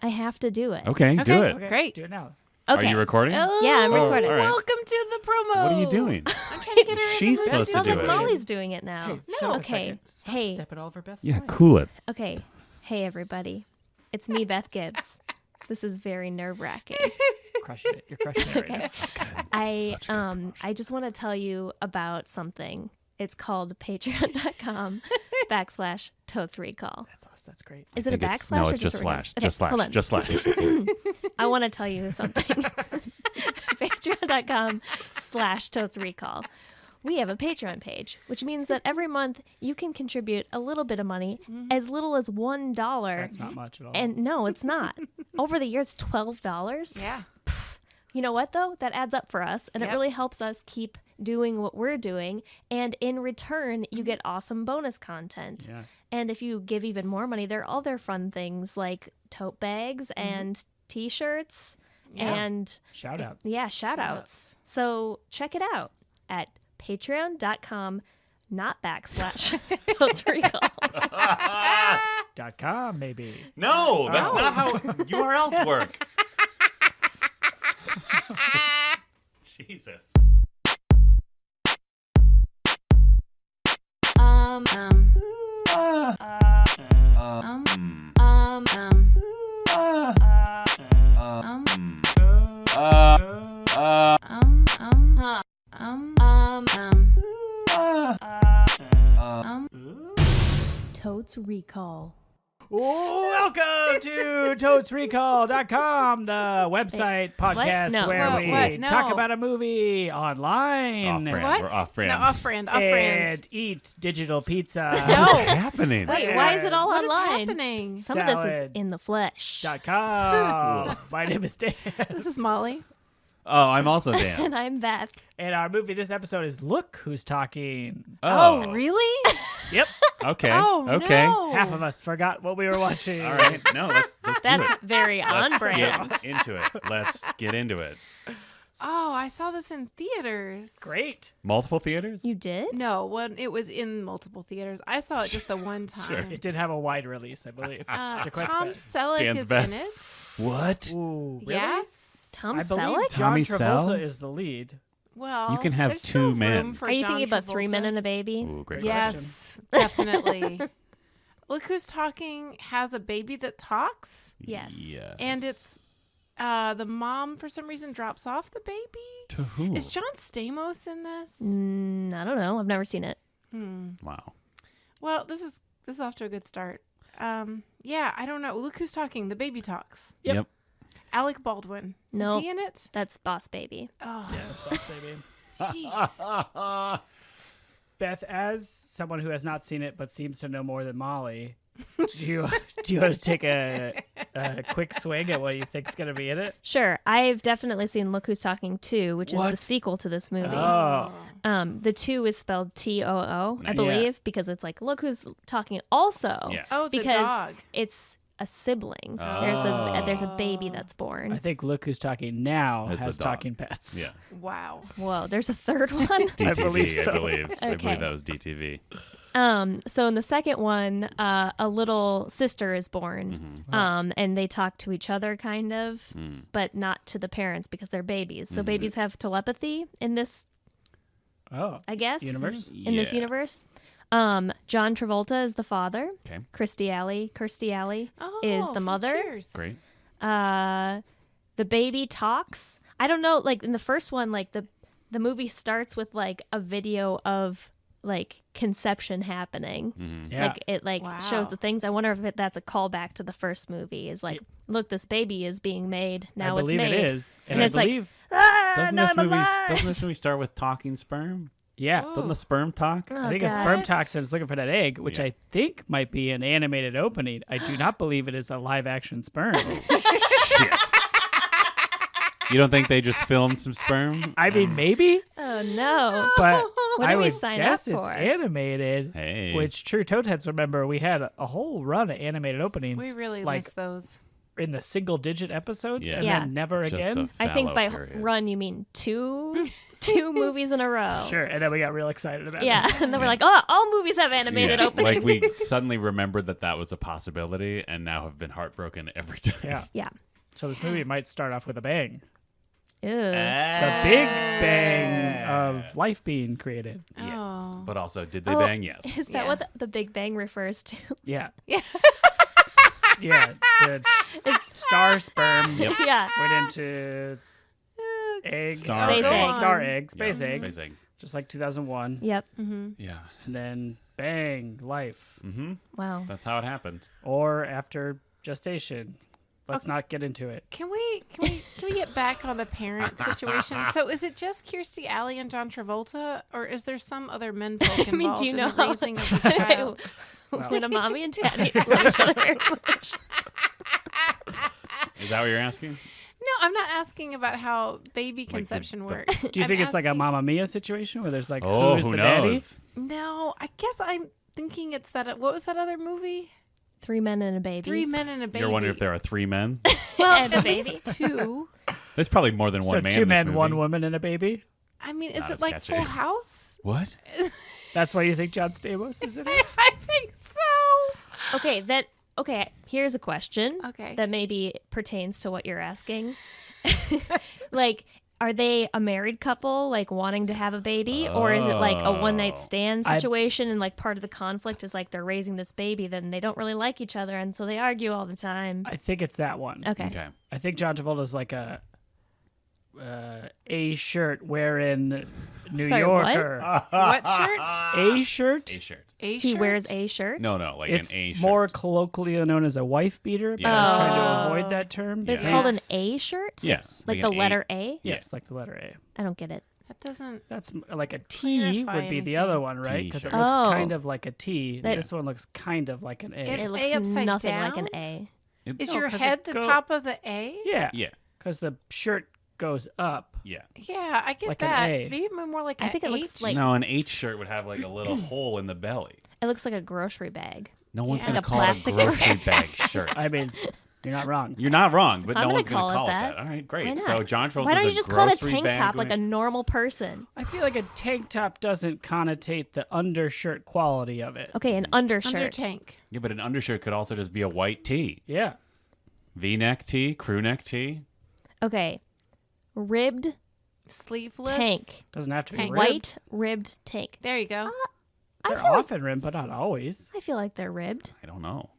I have to do it. Okay, do it. Okay, great. Do it now. Okay. Are you recording? Oh, Yeah, I'm recording. all right. Welcome to the promo. What are you doing? I'm trying to get her in She's the mood supposed to to Sounds do like it. Molly's doing it now. Hey, No. shut up a Okay. second. Stop Hey. stepping all over Beth's Yeah, lines. cool it. Okay. Hey, everybody. It's me, Beth Gibbs. This is very nerve-wracking. Crushing it. You're crushing it right Okay. now. I just want to tell you about something. It's called patreon.com/Totes Recall. That's us. That's great. Is it a It's- backslash No, or it's just a slash. Okay, Just hold slash. on. Just slash. I want to tell you something. Patreon.com/Totes Recall. We have a Patreon page, which means that every month you can contribute a little bit of money, as little as $1. That's not much at all. And no, it's not. Over the year, it's $12. Yeah. You know what, though? That adds up for us, and it Yep. really helps us keep doing what we're doing. And in return, you get awesome bonus content. Yeah. And if you give even more money, there are other fun things like tote bags and T-shirts Yeah. and Shout out. yeah, shout-outs. So check it out at patreon.com, not /Totes Recall. .com maybe. No, that's not how URLs work. Jesus. Totes Recall. Welcome to TotesRecall.com, the website podcast No. where What? we What? No. talk about a movie online Off-brand. What? We're off-brand. No, off-brand. Off-brand. and eat digital pizza. No. happening? Wait, why is it all What is online? happening? Some of this is Salad. in the flesh. .com. My name is Dan. This is Molly. Oh, I'm also Dan. And I'm Beth. And our movie this episode is Look Who's Talking. Oh, really? Yep. Okay. Oh, okay. no. Half of us forgot what we were watching. All right. No, let's do That's it. very on Let's brand. get into it. Let's get into it. Oh, I saw this in theaters. Great. Multiple theaters? You did? No, when it was in multiple theaters. I saw it just the one time. It did have a wide release, I believe. To quite Tom spec- Selleck Dan's is Beth. in it. What? Ooh, really? Yes. Tom I believe Selleck? John Tommy Travolta Sells? is the lead. Well, You can have there's two still men. room for Are you John thinking about Travolta. 3 Men and a Baby? Ooh, great Yes, definitely. Look Who's Talking has a baby that talks, Yes. Yes. and it's the mom for some reason drops off the baby. To who? Is John Stamos in this? I don't know. I've never seen it. Wow. Well, this is off to a good start. Yeah, I don't know. Look Who's Talking. The baby talks. Yep. Alec Baldwin. No. Is he in it? That's Boss Baby. Oh, Yeah, it's Boss Baby. jeez. Beth, as someone who has not seen it but seems to know more than Molly, do you want to take a quick swing at what you think's going to be in it? Sure. I've definitely seen Look Who's Talking 2, which is the sequel to this movie. Oh, The 2 is spelled T-O-O, I Nice. believe, because it's like, Look Who's Talking also. Yeah. Oh, the Because dog. it's a sibling. Oh. There's a baby that's I born. think Look Who's Talking now As the has dog. talking pets. Yeah. Wow. Whoa, there's a third one? DTV, believe so. I believe. I Okay. believe that was DTV. So in the second one, a little sister is born, and they talk to each other kind of, but not to the parents because they're babies. So babies have telepathy in this, Oh, I guess, universe? in this Yeah. universe. John Travolta is the father. Okay. Kirstie Alley Oh, is the from mother. Cheers. Great. The baby talks. I don't know, like in the first one, like the movie starts with like a video of like conception happening. Yeah. Like it shows Wow. the things. I wonder if that's a callback to the first movie. Is like, look, this baby is being made. Now I it's believe made. it is. And I it's like, believe, Ah, now I'm alive. Doesn't this movie start with talking sperm? yeah. Doesn't the sperm talk? Oh, I think a God. sperm toxin is looking for that egg, which Yeah. I think might be an animated opening. I do not believe it is a live action sperm. Shit. You don't think they just filmed some sperm? I mean, maybe, Oh no! but What I do we would sign guess up it's for? animated. Hey. Which true Toadheads remember we had a whole run of animated openings. We really like miss those. in the single-digit episodes and Yeah. then never Just again. a I think by fallow period. run you mean two movies in a row. Sure, and then we got real excited about Yeah, it. and then we're like, oh, all movies have animated Yeah, openings. like we suddenly remembered that was a possibility, and now have been heartbroken every time. Yeah. Yeah. So this movie might start off with a bang. Ew. The big bang of life being created. Oh. But also, did they Oh, bang? Yes. Is that Yeah. what the Big Bang refers to? Yeah. Yeah. Yeah. The star sperm Yep. Yeah. went into egg. Star Space egg. Star egg. Space Yeah, egg. Space egg. Just like 2001. Yep. Yeah. And then bang, life. Mm-hmm. Wow. That's how it happened. Or after gestation. Let's not get into it. Can we get back on the parent situation? So is it just Kirstie Alley and John Travolta, or is there some other menfolk involved do you in know the how- raising of this child? When a mommy and daddy love each other very much. Is that what you're asking? No, I'm not asking about how baby conception works. Do you I'm think it's like a asking- Mamma Mia situation where there's like, Oh, who's who the knows? daddy? No, I guess I'm thinking it's that. What was that other movie? 3 men and a baby. 3 Men and a Baby. You're wondering if there are 3 men? well, and a at baby. least 2. There's probably more than one So man. 2 in this men, movie. 1 woman, and a baby? I mean, is Not it as like catchy. Full House? What? That's why you think John Stamos is in it? I think so. Okay, here's a question. Okay. That maybe pertains to what you're asking. Like, are they a married couple, like wanting to have a baby, or is it like a one night stand situation? And like part of the conflict is like they're raising this baby, then they don't really like each other, and so they argue all the time. I think it's that one. Okay. Okay. I think John Travolta's like a shirt wearing New Sorry, what? Yorker. What shirts? A shirt? A shirt. A He shirts? wears a shirt. No, like It's an A shirt. more colloquially known as a wife beater, but I was Yeah. trying to Oh. avoid that term. But it's Yeah. called an Yes. A shirt. Yes. Like an the A- letter A. Yes, like the letter A. I don't get it. That doesn't. That's like a T Clarify would be the anything. other one, right? Because it T-shirt. looks Oh. kind of like a T. That- This one looks kind of like an A. It- It A looks upside nothing like an down? A. Is No, your 'cause head it the go- top of the A? Yeah, Yeah. because the shirt goes up. Yeah. Yeah, I get Like an that. A. Maybe more like I an think it looks H. like- No, an H shirt would have like a little hole in the belly. It looks like a grocery bag. No one's Yeah. going Like to a call it a plastic grocery bag shirt. I mean, you're not wrong. You're not wrong, but I'm no gonna one's going call to it call it that. that. All right, Why great. not? So John Travolta's Why don't you a just call it a grocery tank bag top like a wearing- normal person? I feel like a tank top doesn't connotate the undershirt quality of it. Okay, an undershirt. Under tank. Yeah, but an undershirt could also just be a white tee. Yeah. V-neck tee, crew neck tee. Okay, ribbed Sleeveless. tank. Doesn't have to be Tank. ribbed. White ribbed tank. There you go. I They're feel like often ribbed, but not always. I feel like they're ribbed. I don't know.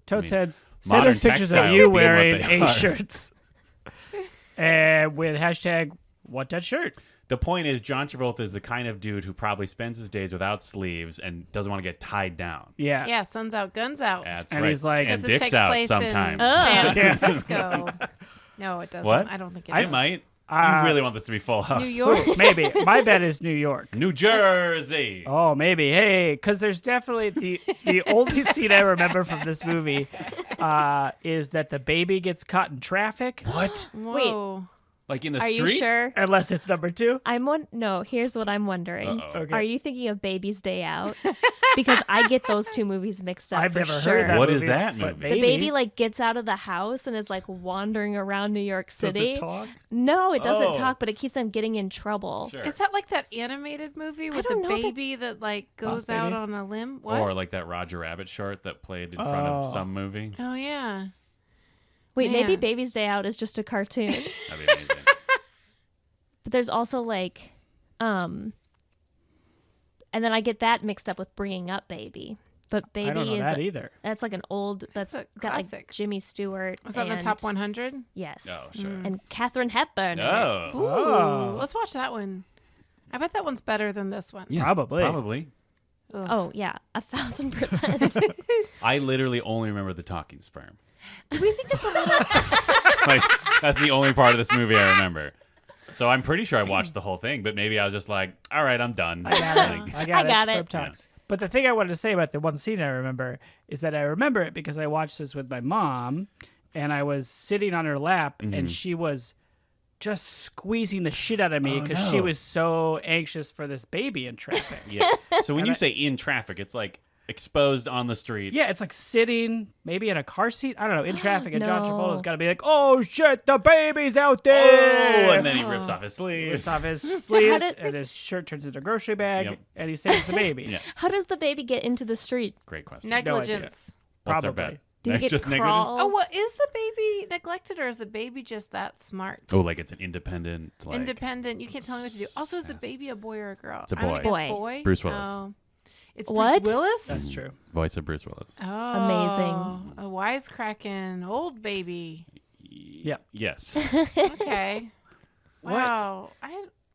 Totes mean, heads. Send modern us pictures of textiles you being what wearing they A are. shirts. And with hashtag what that shirt. The point is, John Travolta is the kind of dude who probably spends his days without sleeves and doesn't want to get tied down. Yeah. Yeah, sun's out, guns out. That's And right. he's like- and Because this dicks takes out place sometimes. in San Oh. Francisco. No, it doesn't. What? I don't think it It is. might. Uh, You really want this to be Full House. New York. Maybe. My bet is New York. New Jersey. Oh, maybe. Hey, because there's definitely the only scene I remember from this movie is that the baby gets caught in traffic. What? Whoa. Like in the Are street? you sure? Unless it's number 2. No, here's what I'm wondering. Uh-oh. Okay. Are you thinking of Baby's Day Out? Because I get those two movies mixed up. I've for never sure. heard that What is movie, that but movie? The maybe. baby like gets out of the house and is like wandering around New York Does City. it talk? No, it doesn't Oh. talk, but it keeps on getting in trouble. Sure. Is that like that animated movie with the don't know if it- baby that like goes Boss out Baby? on a limb? What? Or like that Roger Rabbit short that played in front of Oh. some movie. Oh yeah. Wait, maybe Man. Baby's Day Out is just a cartoon. That'd be amazing. But there's also like and then I get that mixed up with Bringing Up Baby. But Baby I don't know is that either. that's like an old that's a got like classic. Jimmy Stewart. Was that in the and- top 100? Yes. Oh, sure. And Katharine Hepburn. in it. Oh. Ooh, Oh. let's watch that one. I bet that one's better than this one. Yeah, Probably. Probably. Ugh. Oh yeah, 1,000%. I literally only remember the talking sperm. Do we think it's a little? Like, that's the only part of this movie I remember. So I'm pretty sure I watched the whole thing, but maybe I was just like, all right, I'm done. I got it. I got it. it. Sperm talks. But the thing I wanted to say about the one scene I remember is that I remember it because I watched this with my mom, and I was sitting on her lap, and she was just squeezing the shit out of me Oh, because she no. was so anxious for this baby in traffic. Yeah. So when you say in traffic, it's like exposed on the street. Yeah, it's like sitting maybe in a car seat. I don't know, in traffic, and John No. Travolta's got to be like, "Oh shit, the baby's out there!" Oh, and then he rips off his He sleeves. rips off his sleeves, did- and his shirt turns into a grocery bag, Yep. and he saves the baby. Yeah, How does the baby get into the street? great question. Negligence. What's our Probably. bet? Do you get Just negligence? crawls? Oh, well, is the baby neglected or is the baby just that smart? Oh, like it's an independent. Like, Independent. You can't tell me what to do. Also, is the baby a boy or a girl? It's a I'm gonna boy. guess Boy. boy. Bruce Willis. Oh. It's What? Bruce Willis? That's true. voice of Bruce Willis. Oh, Amazing. A wisecracking old baby. Yep. Yes. Okay. What? Wow.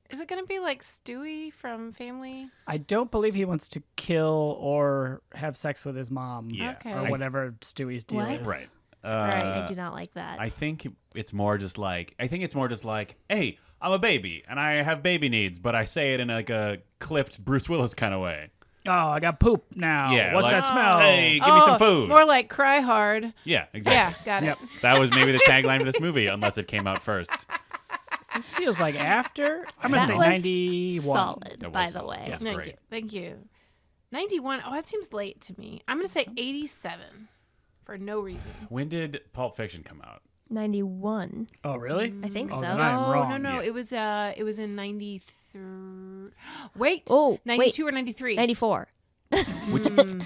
Is it going to be like Stewie from Family? I don't believe he wants to kill or have sex with his mom. Yeah. Okay. Or whatever Stewie's deal What? is. Right. I do not like that. I think it's more just like hey, I'm a baby and I have baby needs, but I say it in like a clipped Bruce Willis kind of way. Oh, I got poop now. Yeah, What's like, that smell? Hey, give me some food. More like Cry Hard. Yeah, Yeah, exactly. got Yep. it. That was maybe the tagline for this movie, unless it came out first. This feels like after. I'm going to That say was 91. solid, That was by the solid. way. Yeah. Thank Great. you. Thank you. 91. Oh, that seems late to me. I'm going to say 87 for no reason. When did Pulp Fiction come out? 91. Oh, really? I think Oh, so. then I am Oh, wrong. no. Yeah. It was in 93. Wait. Oh, 92 or 93? 94. Mm,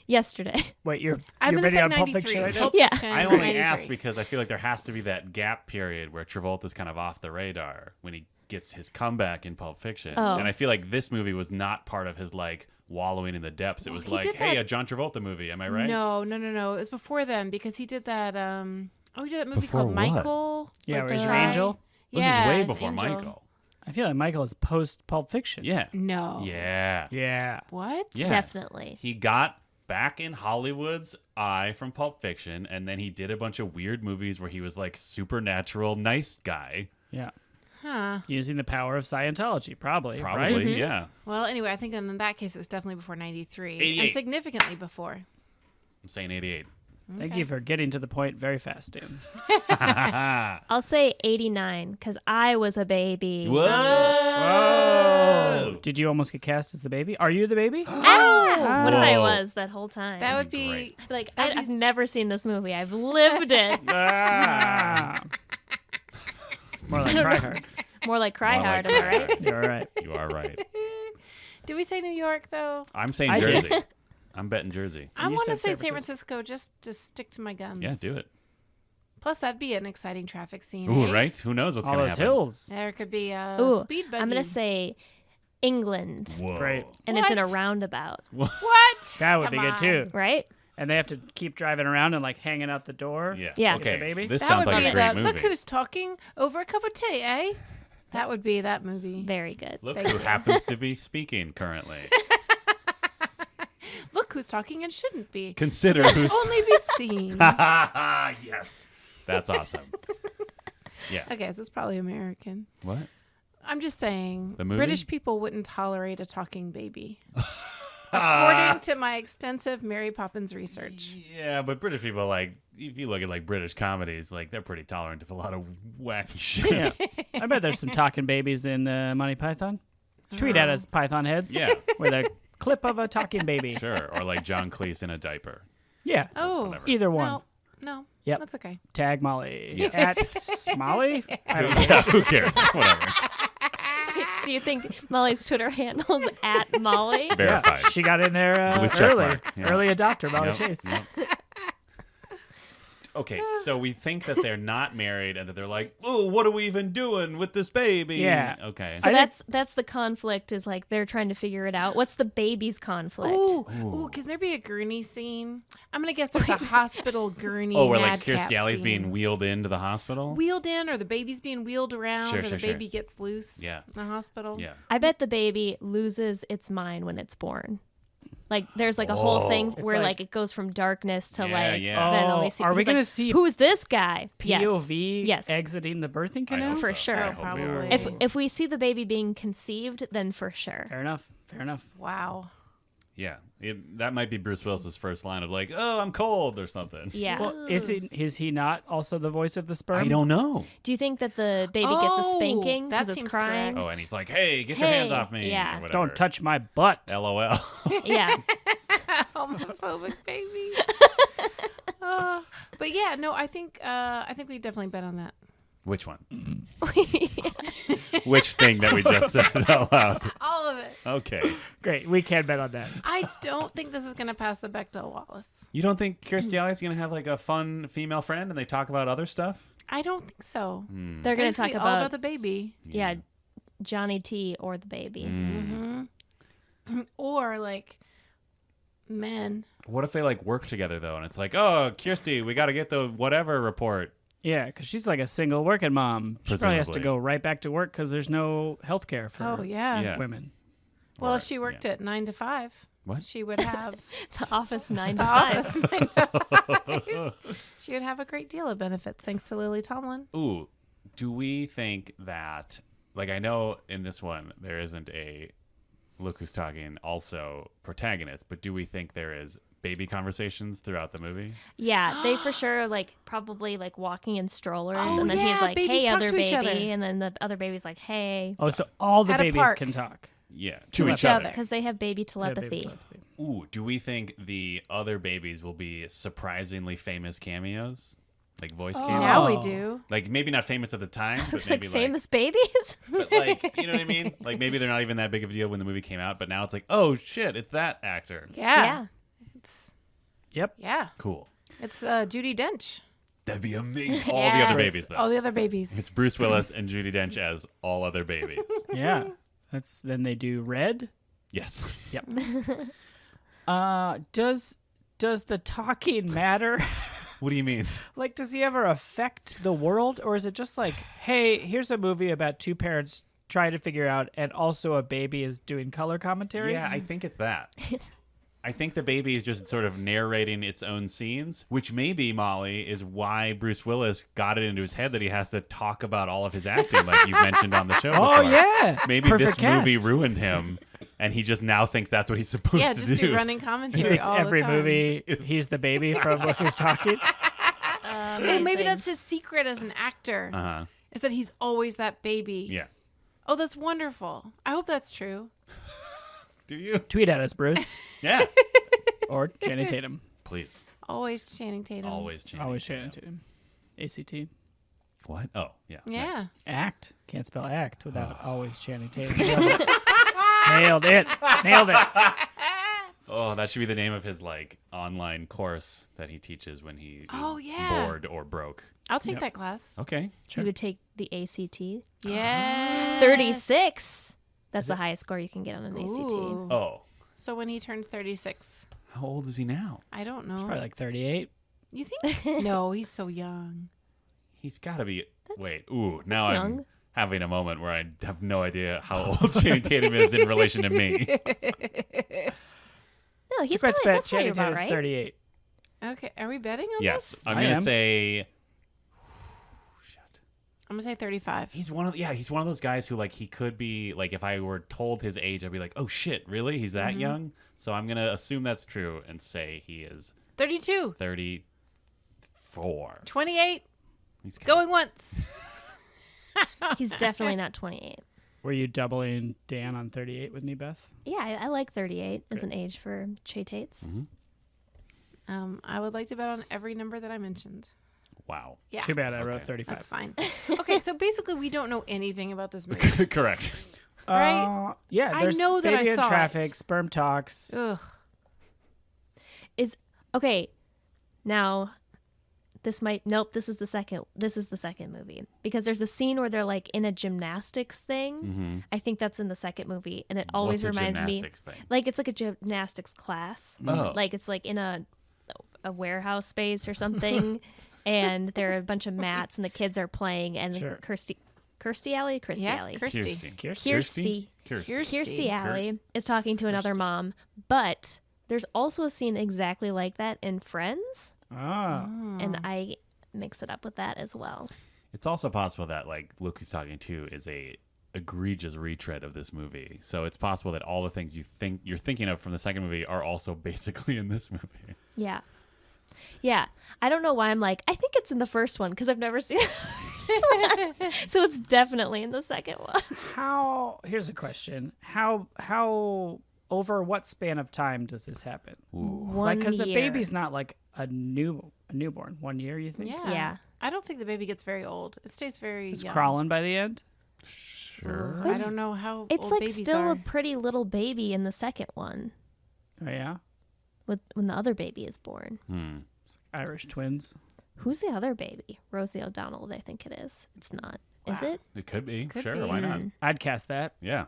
Yesterday. Wait, you're I'm going to ready say on Pulp 93. Fiction right now? Pulp Yeah. Fiction, I only 93. asked because I feel like there has to be that gap period where Travolta's kind of off the radar when he gets his comeback in Pulp Fiction. Oh. And I feel like this movie was not part of his like wallowing in the depths. It was he like, did hey, that- a John Travolta movie. Am I right? No. It was before then because he did that. He did that movie Before called what? Michael. Yeah, like where he's the an guy- angel. This Yeah, is way as before Angel. Michael. I feel like Michael is post Pulp Fiction. Yeah. No. Yeah. Yeah. What? Yeah. Definitely. He got back in Hollywood's eye from Pulp Fiction, and then he did a bunch of weird movies where he was like supernatural nice guy. Yeah. Huh. Using the power of Scientology, probably. Probably, Right? Mm-hmm. yeah. Well, anyway, I think in that case it was definitely before 93. 88. And significantly before. I'm saying 88. Thank Okay. you for getting to the point very fast, Dan. I'll say 89 because I was a baby. Whoa! Oh! Did you almost get cast as the baby? Are you the baby? Ow! What if I Whoa. was that whole time? That would be be great. like, that'd be- I've never seen this movie. I've lived it. Ah. More like Cry Hard. More like Cry More like Hard, am I Cry right? Hard. You're right. You are right. Did we say New York though? I'm saying I did. Jersey. I'm betting Jersey. I You want to said say San San Francisco just to stick to my guns. Yeah, do it. Plus, that'd be an exciting traffic scene. Ooh, eh? right? Who knows what's All going to those happen? hills. There could be a Ooh, speed buggy. I'm going to say England. Whoa. Great. And it's in a What? roundabout, What? That would Come be good on. too. right? And they have to keep driving around and like hanging out the door. Yeah. Yeah. Okay. The baby? This That sounds would like be a great the movie. look who's talking over a cup of tea, eh? That would be that movie. Very good. Look Thank who you. happens to be speaking currently. Look who's talking and shouldn't be. Consider who's. Only be seen. Yes. That's awesome. Yeah. Okay, so it's probably American. What? I'm just saying, The movie? British people wouldn't tolerate a talking baby. According to my extensive Mary Poppins research. Yeah, but British people, like, if you look at like British comedies, like they're pretty tolerant of a lot of wacky shit. Yeah. I bet there's some talking babies in Monty Python. Tweet at us, Python heads. Yeah, With a clip of a talking baby. sure. Or like John Cleese in a diaper. Yeah. Oh, Whatever. Either one. no. Yep. That's okay. Tag Molly. Yeah. At Molly? I don't know. Yeah, who cares? Whatever. So you think Molly's Twitter handle's at Molly? Verified. She got in there Blue check early. mark, yeah. Early adopter, Molly Yep, Chase. yep. Okay, so we think that they're not married and that they're like, oh, what are we even doing with this baby? Yeah. Okay. So I that's the conflict is like they're trying to figure it out. What's the baby's conflict? Ooh, can there be a gurney scene? I'm going to guess there's a hospital gurney Oh, where like madcap Kirstie Alley's scene. being wheeled into the hospital? Wheeled in, or the baby's being wheeled around, Sure, or sure, the sure. baby gets loose Yeah. in the hospital. Yeah. I bet the baby loses its mind when it's born. Like there's like a whole thing Oh. where It's like it goes from darkness to Yeah, like yeah. then Oh, only see. are we he's like, gonna see who's this guy? POV Yes. exiting the birthing I canal? hope For so. sure. I hope we are. Probably. If we see the baby being conceived, then for sure. Fair enough. Fair enough. Wow. Yeah. That might be Bruce Willis's first line of like, oh, I'm cold or something. Yeah. Well, is he not also the voice of the sperm? I don't know. Do you think that the baby gets a Oh, spanking that because it's seems crying? correct. Oh, and he's like, hey, get your hands Hey, off me. yeah. Or whatever. Don't touch my butt. LOL. Yeah. Homophobic baby. But yeah, no, I think we definitely bet on that. Which one? Which thing that we just said out loud? All of it. Okay. Great. We can bet on that. I don't think this is going to pass the Bechdel Wallace. You don't think Kirstie Alley's going to have like a fun female friend and they talk about other stuff? I don't think so. They're going to talk all about the baby. Yeah, Johnny T or the baby. Mm-hmm. Or like men. What if they like work together though and it's like, oh, Kirstie, we got to get the whatever report. Yeah, because she's like a single working mom. She probably has to Presumably. go right back to work because there's no health care for Oh, yeah. Yeah. women. Well, Or- if she worked yeah. at 9 to 5, What? she would have The Office 9 to the 5. office 9 to 5. She would have a great deal of benefits thanks to Lily Tomlin. Ooh, do we think that, like, I know in this one there isn't a Look Who's Talking also protagonist, but do we think there is baby conversations throughout the movie? Yeah, they for sure like probably like walking in strollers, Oh, and then yeah, he's like, babies "Hey, talk other to each other. baby," and then the other baby's like, "Hey," Oh, so all the At a babies park. can talk. Yeah, To to each each other. other. because they have baby Yeah, baby telepathy. telepathy. Ooh, do we think the other babies will be surprisingly famous cameos? Like voice cameos? Now we Oh. do. Like maybe not famous at the time, but It's like maybe famous babies. but like, you know what I mean? Like maybe they're not even that big of a deal when the movie came out, but now it's like, oh shit, it's that actor. Yeah. Yeah. It's Yep. yeah. Cool. It's Judi Dench. That'd be amazing. All the other Yes. babies though. All the other babies. It's Bruce Willis and Judi Dench as all other babies. Yeah. That's then they do Red. Yes. Yep. Does the talking matter? What do you mean? Like, does he ever affect the world, or is it just like, hey, here's a movie about two parents trying to figure out, and also a baby is doing color commentary? Yeah, I think it's that. I think the baby is just sort of narrating its own scenes, which maybe, Molly, is why Bruce Willis got it into his head that he has to talk about all of his acting, like you've mentioned on the show Oh before. yeah. Maybe Perfect this movie cast. ruined him, and he just now thinks that's what he's supposed Yeah, to just do running He commentary thinks all every the time. movie he's the baby from Look Who's Talking. Oh, maybe Amazing. that's his secret as an actor. Uh-huh. Is that he's always that baby. Yeah. Oh, that's wonderful. I hope that's true. Do you? Tweet at us, Bruce, Yeah. or Channing Tatum. Please. Always Channing Tatum. Always change. Always Channing Tatum. ACT. What? Oh, yeah. Yeah. Nice. Act. Can't spell act without always Channing Tatum. Nailed it. Nailed it. Oh, that should be the name of his like online course that he teaches when he is Oh, yeah. bored or broke. I'll take Yep. that class. Okay. You would take the ACT. Yeah. 36. That's the highest score you can get on an ACT. Ooh. Oh, So when he turns 36, how old is he now? I don't know. Probably like 38. You think? No, he's so young. He's got to be. Wait. Ooh. Now that's I'm young. having a moment where I have no idea how old Channing Tatum is in relation to me. No, he's Chipette's probably, bet that's probably Channing about Tatum's right. 38. Okay, are we betting on Yes, this? I'm I gonna am. say. Shit. I'm gonna say 35. He's one of he's one of those guys who like he could be like if I were told his age I'd be like, oh shit, really? He's that young? So I'm gonna assume that's true and say he is 32. 34. 28. He's kinda- Going once. He's definitely not 28. Were you doubling Dan on 38 with me, Beth? Yeah, I like 38 as an age for Che Tates. I would like to bet on every number that I mentioned. Wow. Yeah. Too bad I wrote Okay. 35. That's fine. Okay, so basically we don't know anything about this movie. Correct. Right? Yeah, I there's know that I baby in saw traffic, it. sperm talks. Ugh. Okay, now this is the second movie because there's a scene where they're like in a gymnastics thing. I think that's in the second movie, and it always What's a reminds me gymnastics thing? like it's like a gymnastics class. Oh. Like it's like in a warehouse space or something, and there are a bunch of mats, and the kids are playing, and Sure. Kirstie Alley, Yeah, Kirstie. Kirstie Kirstie. Alley is talking to another mom, but there's also a scene exactly like that in Friends, Oh. and I mix it up with that as well. It's also possible that like Look Who's Talking To is a egregious retread of this movie. So it's possible that all the things you're thinking of from the second movie are also basically in this movie. Yeah. Yeah. I don't know why I'm like, I think it's in the first one because I've never seen it. So it's definitely in the second one. Here's a question. How over what span of time does this happen? One Because the year. baby's not like a newborn. 1 year, you think? Yeah. I don't think the baby gets very old. It stays very It's young. crawling by the end. Sure. I don't know how It's old like babies still are. a pretty little baby in the second one Oh yeah, when the other baby is born. Irish twins. Who's the other baby? Rosie O'Donnell, I think it is. It's not. Is Wow. it? It could be. Could Sure. be. Why not? I'd cast that. Yeah.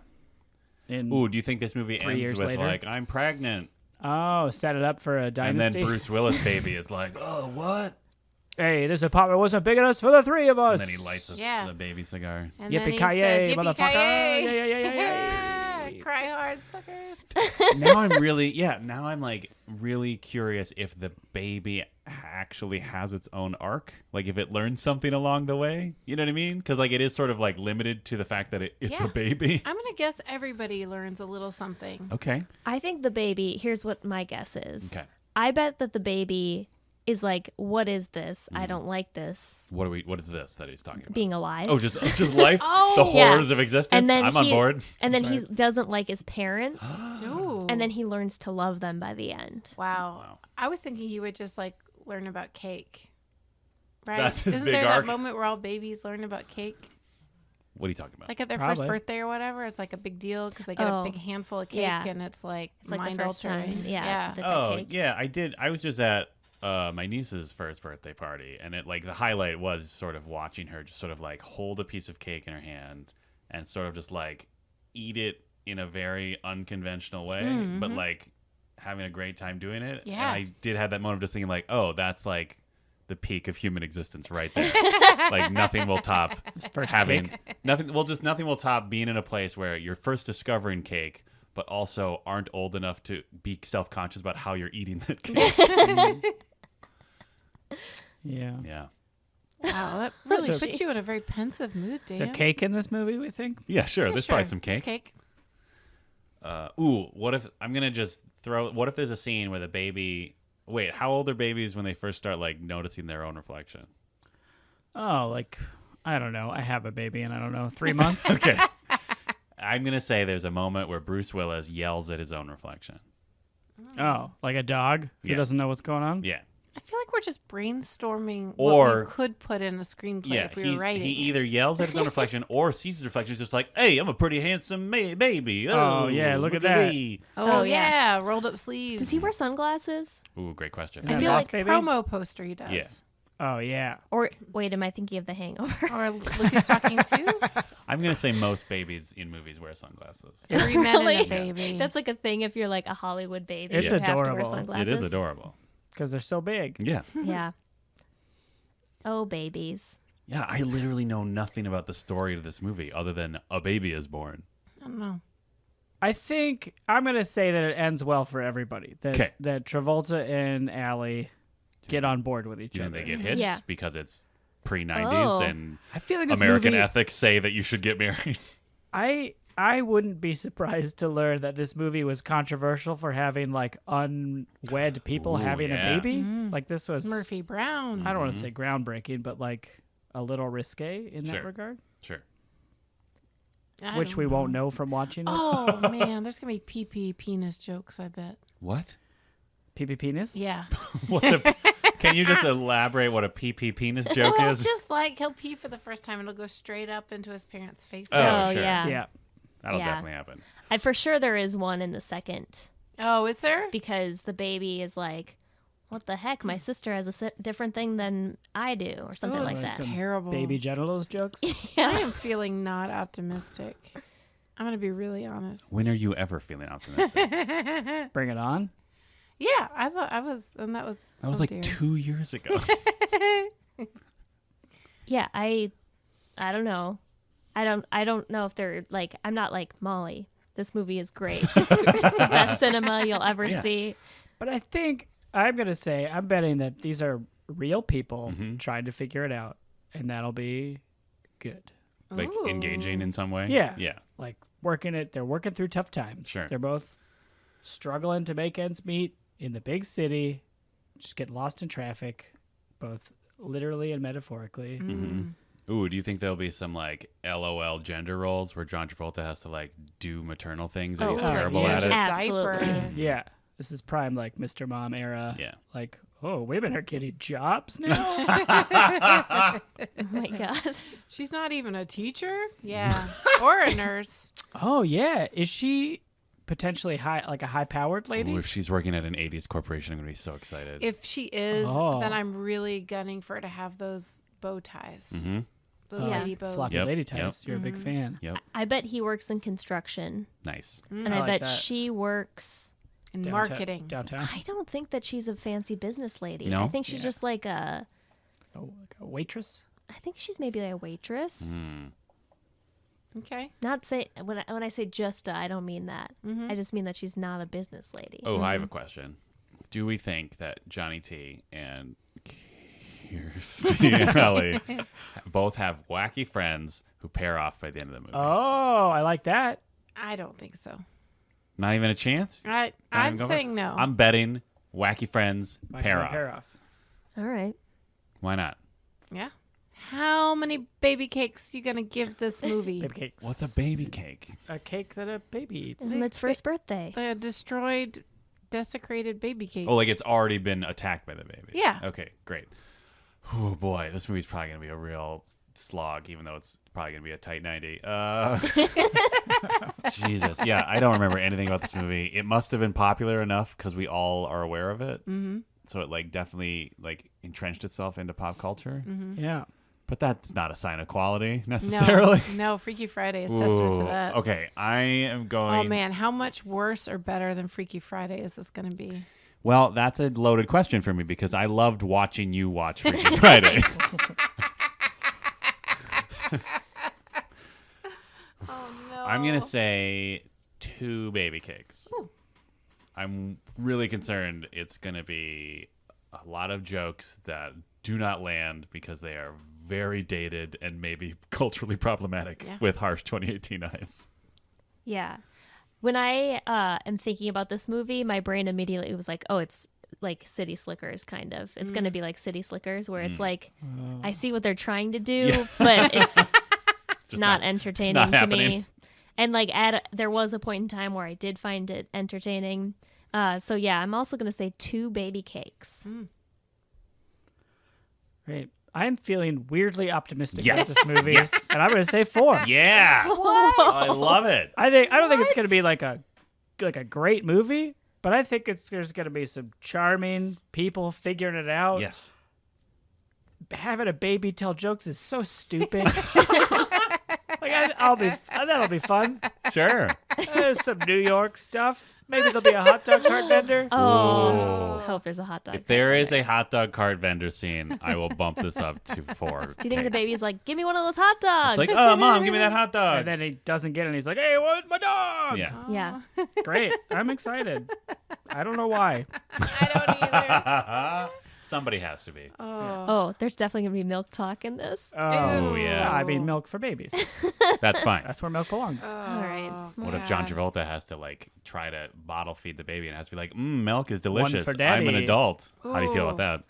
In Ooh, do you think this movie 3 ends years with later? like, I'm pregnant? set it up for a And dynasty. then Bruce Willis baby is like, oh, what? Hey, this apartment wasn't big enough for the three of us. And then he lights Yeah. a baby cigar. And then he Yippee-ki-yay, says, motherfucker! "Yippee-ki-yay!" Yeah. Cry hard, suckers. Now I'm like really curious if the baby actually has its own arc. Like if it learns something along the way. You know what I mean? Because like it is sort of like limited to the fact that it's Yeah. a baby. I'm gonna guess everybody learns a little something. Okay. I think the baby, here's what my guess is. Okay. I bet that the baby is like, what is this? I don't like this. What is this that he's talking about? Being alive. Oh, just life? Oh, the yeah. horrors of existence? And then I'm on board. And then he doesn't like his parents. Ooh. And then he learns to love them by the end. Wow. I was thinking he would just like learn about cake. Right? That's his Isn't big there arc. that moment where all babies learn about cake? What are you talking about? Like at their Probably. first birthday or whatever, it's like a big deal because they get Oh. a big handful of cake Yeah. and it's like It's like the mind first altering. time. Yeah. Yeah. the Oh, cake. yeah, I did. I was just at my niece's first birthday party, and it like the highlight was sort of watching her just sort of like hold a piece of cake in her hand and sort of just like eat it in a very unconventional way, but like having a great time doing it. Yeah. And I did have that moment of just thinking like, oh, that's like the peak of human existence right there. Like nothing will top First having cake. nothing will top being in a place where you're first discovering cake but also aren't old enough to be self-conscious about how you're eating that cake. Yeah. Yeah. Wow, that really So- puts you in a very pensive mood, Is Dan. there cake in this movie, we think? Yeah, sure. Yeah, There's sure. probably some It's cake. cake. What if I'm going to just what if there's a scene where the baby, wait, how old are babies when they first start like noticing their own reflection? Oh, like, I don't know. I have a baby in, I don't know, 3 months? Okay. I'm going to say there's a moment where Bruce Willis yells at his own reflection. Oh, like a dog who Yeah. doesn't know what's going on? Yeah. I feel like we're just brainstorming Or- what we could put in a screenplay Yeah, if we were writing. he it. either yells at his own reflection or sees his reflection. He's just like, "Hey, I'm a pretty handsome baby." Oh, yeah, look at that. me." Oh, Oh, yeah. yeah. Rolled up sleeves. Does he wear sunglasses? Ooh, great question. Yeah. I feel Boss like baby? promo poster he does. Yeah. Oh, yeah. Or wait, am I thinking of The Hangover? Or look who's talking to. I'm gonna say most babies in movies wear sunglasses. Three men and a Really? baby. That's like a thing if you're like a Hollywood baby. It's you have to wear adorable. sunglasses. It is adorable. Because they're so big. Yeah. Yeah. Oh, babies. Yeah, I literally know nothing about the story of this movie other than a baby is born. I don't know. I think I'm going to say that it ends well for everybody. That, 'Kay. that Travolta and Allie get on board with each Do you other. think they get hitched Yeah. because it's pre-90s Oh. and I feel like this American movie, ethics say that you should get married? I wouldn't be surprised to learn that this movie was controversial for having like unwed people Ooh, having yeah. a baby. Like this was Murphy Brown. I don't want to say groundbreaking, but like a little risque in that Sure. regard, Sure. I which don't we know. won't know from watching it. Oh, man. There's going to be pee-pee penis jokes, I bet. What? PP penis. Yeah. Can you just elaborate what a PP penis joke Well, is? it's just like he'll pee for the first time. It'll go straight up into his parents' faces. Oh, Oh, sure. yeah. Yeah. That'll Yeah. definitely happen. For sure there is one in the second Oh, is there? because the baby is like, what the heck? My sister has a different thing than I do or something Oh, like that's that. terrible. Baby genitals jokes. I am feeling not optimistic. I'm going to be really honest. When are you ever feeling optimistic? Bring it on. Yeah, I thought I was, and that was. That was oh, like dear. 2 years ago. Yeah, I don't know. I don't know if they're like, I'm not like Molly. This movie is great. It's the best cinema you'll ever Yeah. see. But I think I'm gonna say I'm betting that these are real people Mm-hmm. trying to figure it out, and that'll be good. Like Ooh. engaging in some way? Yeah. Yeah. Like they're working through tough times. Sure. They're both struggling to make ends meet in the big city, just getting lost in traffic, both literally and metaphorically. Mm-hmm. Ooh, do you think there'll be some like LOL gender roles where John Travolta has to like do maternal things and he's terrible at it? Absolutely. Yeah. This is prime like Mr. Mom era. Yeah. Like, oh, women are getting jobs now. Oh my god. She's not even a teacher? Yeah. Or a nurse. Oh yeah. Is she potentially high-powered lady? Ooh, if she's working at an 80s corporation, I'm going to be so excited. If she is, Oh. then I'm really gunning for her to have those bow ties. Mm-hmm. Those Yeah. lady bows. Floppy Yep, lady yep. ties. You're a big fan. Yep. I bet he works in construction. Nice. And I I like bet that. she works. In Downtown- marketing. Downtown. I don't think that she's a fancy business lady. No? I think she's Yeah. just like a. Oh, like a waitress? I think she's maybe like a waitress. Mm. Okay. Not say when I say just I don't mean that. I just mean that she's not a business lady. Oh, I have a question. Do we think that Johnny T and Kirstie and Ellie both have wacky friends who pair off by the end of the movie? Oh, I like that. I don't think so. Not even a chance? I'm even going saying no. I'm betting wacky friends pair off. Pair off. All right. Why not? Yeah. How many baby cakes you gonna give this movie? Baby cakes. What's a baby cake? A cake that a baby eats. It's its first birthday. The destroyed, desecrated baby cake. Oh, like it's already been attacked by the baby. Yeah. Okay, great. Oh boy, this movie's probably gonna be a real slog, even though it's probably gonna be a tight 90. Jesus, yeah, I don't remember anything about this movie. It must have been popular enough because we all are aware of it. Mm-hmm. So it like definitely like entrenched itself into pop culture. Mm-hmm. Yeah. But that's not a sign of quality necessarily. No, Freaky Friday is testament to Ooh, that. Okay, I am going. Oh man, how much worse or better than Freaky Friday is this gonna be? Well, that's a loaded question for me because I loved watching you watch Freaky Friday. Oh no. I'm going to say 2 baby cakes. Ooh. I'm really concerned it's going to be a lot of jokes that do not land because they are very dated and maybe culturally problematic Yeah. with harsh 2018 eyes. Yeah. When I am thinking about this movie, my brain immediately was like, oh, it's like City Slickers, kind of. It's going to be like City Slickers, where it's like, I see what they're trying to do, but it's Just not entertaining not to happening. me. And like, there was a point in time where I did find it entertaining. So yeah, I'm also going to say 2 baby cakes. Right. I'm feeling weirdly optimistic Yes. about this movie, Yes. and I'm going to say 4. Yeah. I love it. I don't think it's going to be like a great movie, but I think there's going to be some charming people figuring it out. Yes. Having a baby tell jokes is so stupid. That'll be fun. Sure. There's some New York stuff. Maybe there'll be a hot dog cart vendor. Oh, I hope there's a hot dog. If there is a hot dog cart vendor scene, I will bump this up to 4. Do you think the baby's like, give me one of those hot dogs? It's like, oh, Mom, give me that hot dog. And then he doesn't get it, and he's like, hey, what's my dog? Yeah. Yeah. Great. I'm excited. I don't know why. I don't either. Somebody has to be. Oh, there's definitely going to be milk talk in this. Oh, yeah. I mean, milk for babies. That's fine. That's where milk belongs. All right. What if John Travolta has to like try to bottle feed the baby and has to be like, milk is delicious. for I'm an daddy." adult. How do you feel about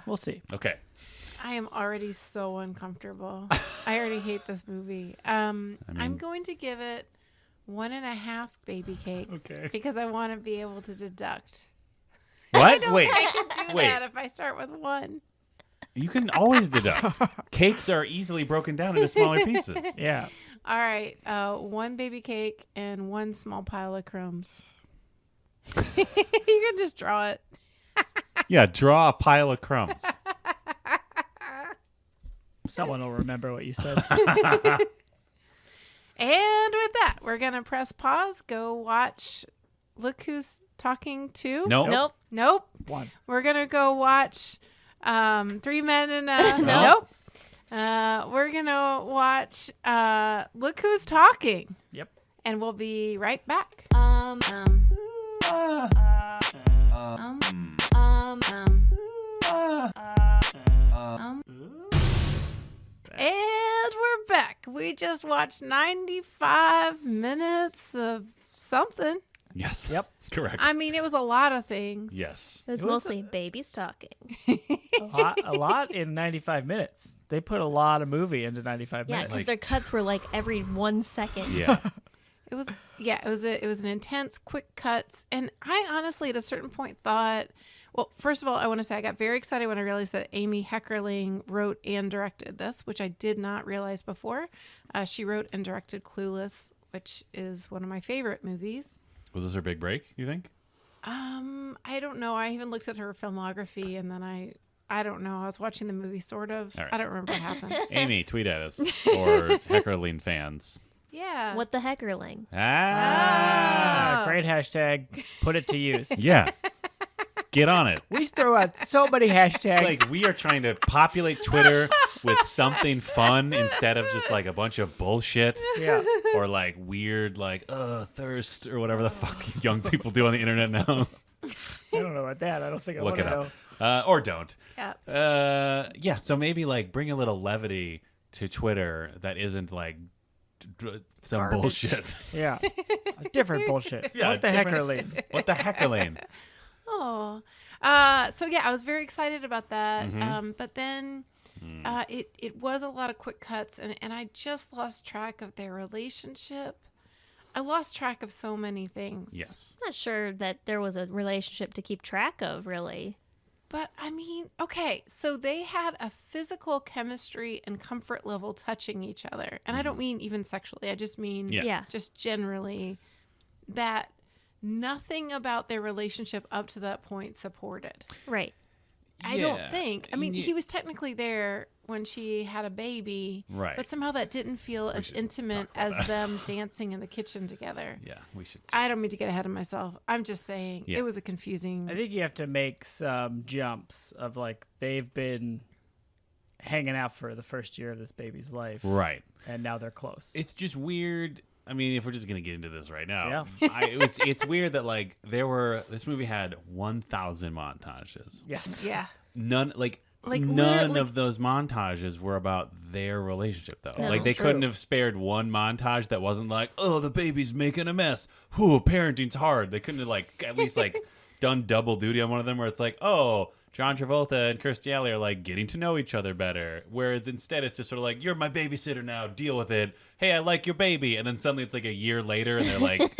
We'll see. that? Okay. I am already so uncomfortable. I already hate this movie. I'm going to give it 1.5 baby cakes. Okay. Because I want to be able to deduct. What? Wait. I can do Wait. that if I start with 1. You can always deduct. Cakes are easily broken down into smaller pieces. Yeah. All right. 1 baby cake and 1 small pile of crumbs. You can just draw it. Yeah, draw a pile of crumbs. Someone will remember what you said. And with that, we're going to press pause, go watch Look Who's Talking To. Nope. Nope. 1. We're going to go watch 3 Men and a... Nope. We're going to watch Look Who's Talking. Yep. And we'll be right back. And we're back. We just watched 95 minutes of something. Yes. Yep. Correct. I mean, it was a lot of things. Yes. It was It was mostly babies talking. A lot in 95 minutes. They put a lot of movie into 95 Yeah, minutes. because their cuts were like every 1 second. Yeah. It was an intense, quick cuts, and I honestly, at a certain point, thought. Well, first of all, I want to say I got very excited when I realized that Amy Heckerling wrote and directed this, which I did not realize before. She wrote and directed Clueless, which is one of my favorite movies. Was this her big break, you think? I don't know. I even looked at her filmography, and then I don't know. I was watching the movie, sort of. All right. I don't remember what happened. Amy, tweet at us. Or Heckerling fans. Yeah. What the heckerling? Great hashtag. Put it to use. Yeah. Get on it. We throw out so many hashtags. It's like we are trying to populate Twitter with something fun instead of just like a bunch of bullshit. Yeah. Or like weird, like, thirst or whatever the fuck young people do on the internet now. I don't know about that. I don't think I Look want it to up. know. Or don't. Yeah. Yeah, so maybe like bring a little levity to Twitter that isn't like some Garbage. bullshit. Yeah. A different bullshit. Yeah, What the different- heckerling? What the heckling? Oh. So yeah, I was very excited about that. Mm-hmm. But then it was a lot of quick cuts, and I just lost track of their relationship. I lost track of so many things. Yes. I'm not sure that there was a relationship to keep track of, really. But I mean, okay, so they had a physical chemistry and comfort level touching each other. And I don't mean even sexually. I just mean Yeah. just generally that nothing about their relationship up to that point supported. Right. I Yeah. don't think. I mean, Yeah. he was technically there when she had a baby. Right. But somehow that didn't feel as should intimate talk about as that. them dancing in the kitchen together. Yeah, we should. I don't mean to get ahead of myself. I'm just saying Yeah. it was a confusing. I think you have to make some jumps of like they've been hanging out for the first year of this baby's life. Right. And now they're close. It's just weird. I mean, if we're just gonna get into this right now, Yeah. it's weird that like this movie had 1,000 montages. yes. Yeah. None Like, none literally- of those montages were about their relationship though. That Like is they true. couldn't have spared one montage that wasn't like, oh, the baby's making a mess. Whew, parenting's hard. They couldn't have like at least like done double duty on one of them where it's like, oh, John Travolta and Kirstie are like getting to know each other better. Whereas instead it's just sort of like, you're my babysitter now, deal with it. Hey, I like your baby. And then suddenly it's like a year later and they're like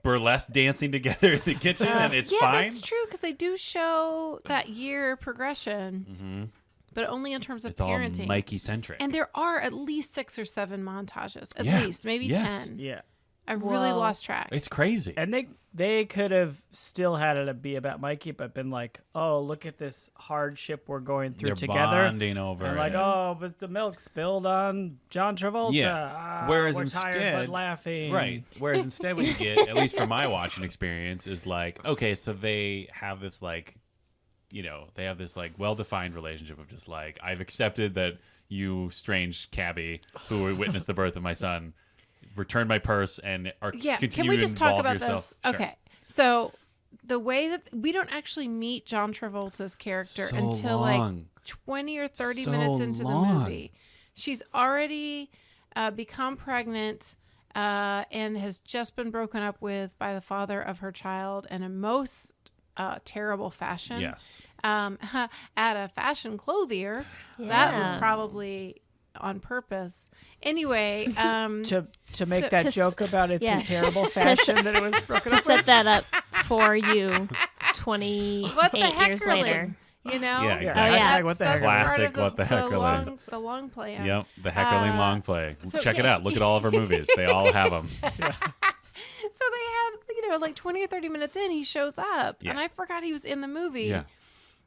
burlesque dancing together in the kitchen and it's yeah, fine. that's true because they do show that year progression, but only in terms of It's all parenting. Mikey centric. And there are at least 6 or 7 montages, at Yeah. least maybe Yes. 10. Yeah. I really Whoa. lost track. It's crazy. And they could have still had it be about Mikey, but been like, oh, look at this hardship we're going through They're together. bonding over And like, it. oh, but the milk spilled on John Travolta. Yeah. Ah, Whereas we're tired instead- but laughing. Right. Whereas instead what you get, at least from my watching experience, is like, okay, so they have this like, they have this like well-defined relationship of just like, I've accepted that you strange cabbie who witnessed the birth of my son return my purse and are Yeah, continue can we to just talk involve about yourself. this? Sure. Okay. So the way that we don't actually meet John Travolta's character So until long. like 20 or 30 So minutes into long. the movie. She's already become pregnant and has just been broken up with by the father of her child in a most terrible fashion. Yes. At a fashion clothier. That was Yeah. probably on purpose. Anyway, To make So- that to- joke about it's yeah. in terrible fashion that it was broken To up. set that up for you 28 what the heck, years later. You know? Yeah, Yeah, exactly. Oh, yeah. hashtag what the That's heck. part Classic of the, what the heck are they? the long plan. Yep. The Heckerling long play. so, Check it yeah, out. Look at all of our movies. They all have them. So they have, like 20 or 30 minutes in, he shows up. Yeah. And I forgot he was in the movie. Yeah.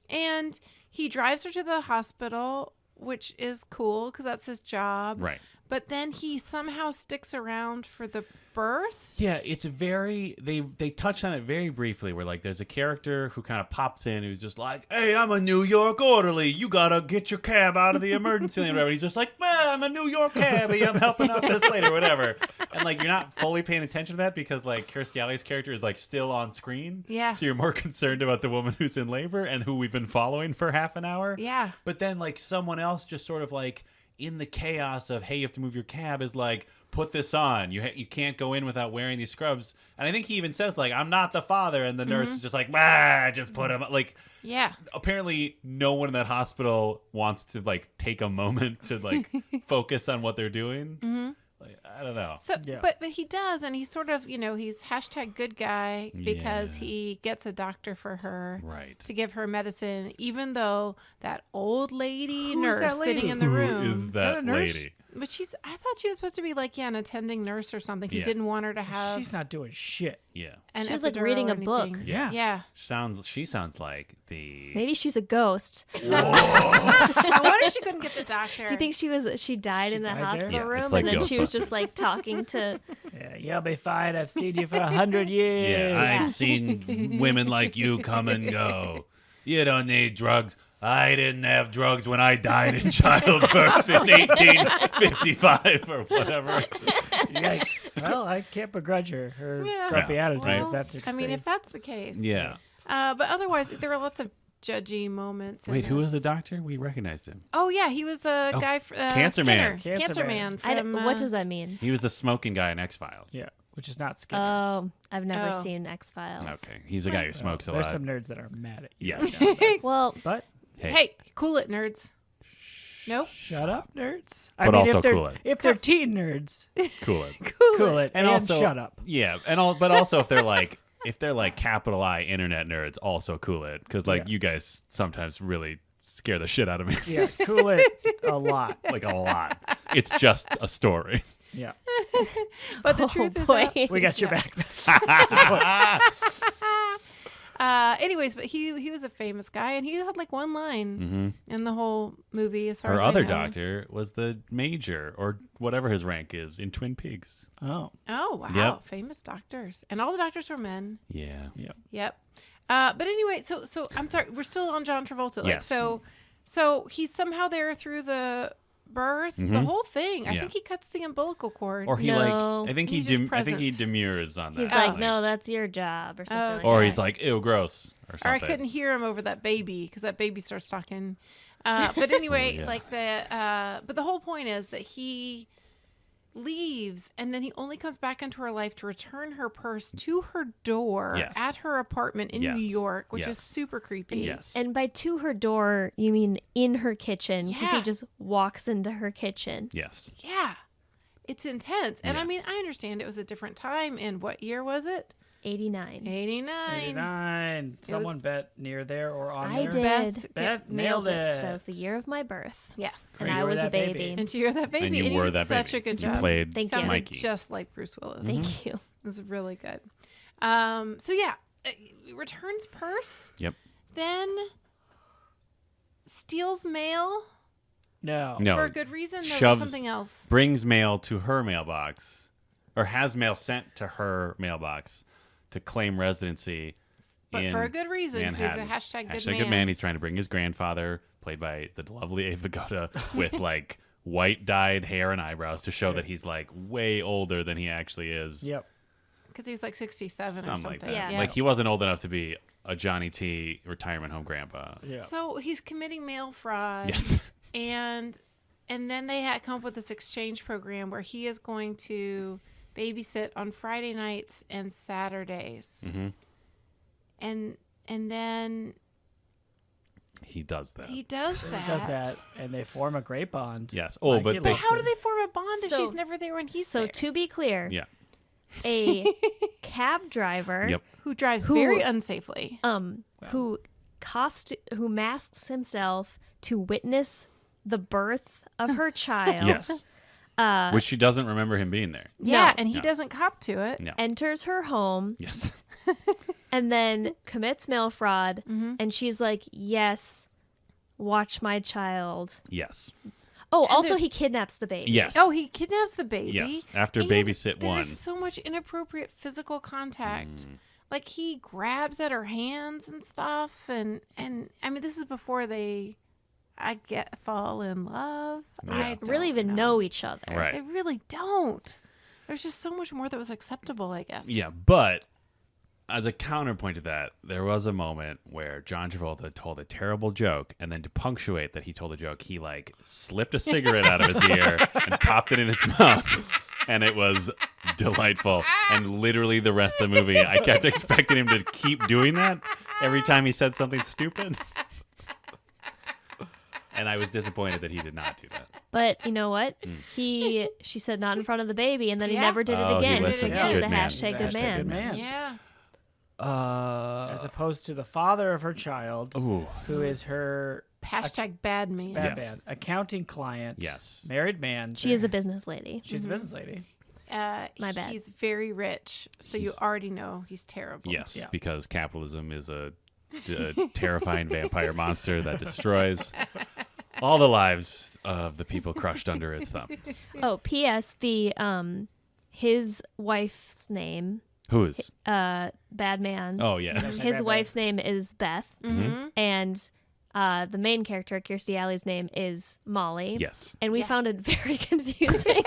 And he drives her to the hospital, which is cool because that's his job. Right. But then he somehow sticks around for the birth. Yeah, it's very they touch on it very briefly where like there's a character who kind of pops in who's just like, hey, I'm a New York orderly. You gotta get your cab out of the emergency lane or whatever. He's just like, man, I'm a New York cabbie. I'm helping out this lady or whatever. And like you're not fully paying attention to that because like Kirstie Alley's character is like still on screen. Yeah. So you're more concerned about the woman who's in labor and who we've been following for half an hour. Yeah. But then like someone else just sort of like in the chaos of, hey, you have to move your cab, is like, put this on. You can't go in without wearing these scrubs. And I think he even says, like, I'm not the father. And the nurse is just like, just put him. Like, Yeah. apparently no one in that hospital wants to, like, take a moment to, like, focus on what they're doing. Mm-hmm. Like, I don't know. So, but he does, and he's sort of, he's hashtag good guy because he gets a doctor for her to give her medicine, even though that old lady nurse sitting in the room. Who is that lady? But I thought she was supposed to be like, an attending nurse or something. He didn't want her to have. She's not doing shit. Yeah. She was like reading a book. Yeah. She sounds like the. Maybe she's a ghost. I wonder she couldn't get the doctor. Do you think she died in the hospital room, like and then she was Ghostbusters. just like talking to? Yeah, you'll be fine. I've seen you for 100 years. Yeah, I've seen women like you come and go. You don't need drugs. I didn't have drugs when I died in childbirth in 1855 or whatever. Yikes. Well, I can't begrudge her grumpy attitude if that's her if that's the case. Yeah. But otherwise, there were lots of judgy moments. Wait, who was the doctor? We recognized him. Oh, yeah. He was the guy Cancer Skinner. Man. Cancer Man. What does that mean? He was the smoking guy in X-Files. Yeah, which is not Skinner. Oh, I've never seen X-Files. Okay. He's a guy who smokes a lot. There's some nerds that are mad at you. Yes. Well, But Hey, cool it, nerds. Nope. shut up, nerds. But also cool it. If they're teen nerds, Cool it. cool it. And also shut up. Yeah, but also if they're like capital I internet nerds, also cool it, because you guys sometimes really scare the shit out of me. Yeah, cool it a lot. Like a lot. It's just a story. Yeah. But the truth is boy. that, We got your back. anyways, but he was a famous guy, and he had like one line in the whole movie. As far as Her I other know. doctor was the major, or whatever his rank is, in Twin Peaks. Oh. Oh wow, Yep. famous doctors, and all the doctors were men. Yeah. Yep. But anyway, so I'm sorry, we're still on John Travolta. Like, Yes. so he's somehow there through the birth, the whole thing. I think he cuts the umbilical cord. Or he No. I think he He's just I think he present. demurs on that. He's like, no, that's your job, or something. like Or that. he's like, ew, gross, or Or something. I couldn't hear him over that baby because that baby starts talking. But anyway, but the whole point is that he leaves, and then he only comes back into her life to return her purse to her door at her apartment in New York, which is super creepy. Yes. And by to her door, you mean in her kitchen, because Yeah. he just walks into her kitchen. Yes. Yeah. It's intense. And Yeah. I mean, I understand it was a different time. In what year was it? 89. 89. 89. Someone bet near there or on I there. did. Beth nailed it. So it was the year of my birth. Yes. And You I were was a that baby. baby. And you're that baby. And you he were did that such baby. a good You job. played Thank you. Sounded Mikey. just like Bruce Willis. Thank you. It was really good. So yeah, returns purse, Yep. then steals mail No. No. for a good reason. There was shoves- something else. Brings mail to her mailbox, or has mail sent to her mailbox to claim residency. But in for a good reason, because he's a Manhattan. hashtag good man. He's trying to bring his grandfather, played by the lovely Ava Gota, with like white dyed hair and eyebrows to show that he's like way older than he actually is. Yep. Because he was like 67 or Something something. like that. Yeah. Like he wasn't old enough to be a Johnny T retirement home grandpa. Yeah. So he's committing mail fraud. Yes. And then they had come up with this exchange program where he is going to babysit on Friday nights and Saturdays. Mm-hmm. And then He does that. he does that. He does that, and they form a great bond. Yes. Oh, Like, but he they, But how do they form a bond if So- she's never there when he's So there? to be clear, yeah. a cab driver Yep. Who drives Who- very unsafely. who masks himself to witness the birth of her child Yes. Which she doesn't remember him being there. Yeah, No. and he No. doesn't cop to it. No. enters her home Yes. and then commits mail fraud, and she's like, yes, watch my child. Yes. Oh, And also there's- he kidnaps the baby. Yes. Oh, he kidnaps the baby. Yes. After And babysit one. There's so much inappropriate physical contact. Like he grabs at her hands and stuff, and I mean this is before they, fall in love. Yeah. I don't Really even know each other. Right. They really don't. There's just so much more that was acceptable, I guess. Yeah, but as a counterpoint to that, there was a moment where John Travolta told a terrible joke, and then to punctuate that he told a joke, he like slipped a cigarette out of his ear and popped it in his mouth, and it was delightful. And literally the rest of the movie, I kept expecting him to keep doing that every time he said something stupid. And I was disappointed that he did not do that. But you know what? She said not in front of the baby, and then he Yeah. never did it Oh, he again. listened. He's Good a man. hashtag He's a good man. Yeah. As opposed to the father of her child, Ooh. who is her Hashtag bad man. Yes. accounting client. Yes. Married man. She is a business lady. She's a business lady. My bad. He's very rich, so you already know he's terrible. Yes, Yeah. because capitalism is a terrifying vampire monster that destroys all the lives of the people crushed under its thumb. Oh, P.S. The his wife's name, Who's? Bad Man. Oh, yeah. His Bad wife's name is Beth, Mm-hmm. and the main character, Kirstie Alley's name is Molly. Yes. And we Yeah. found it very confusing.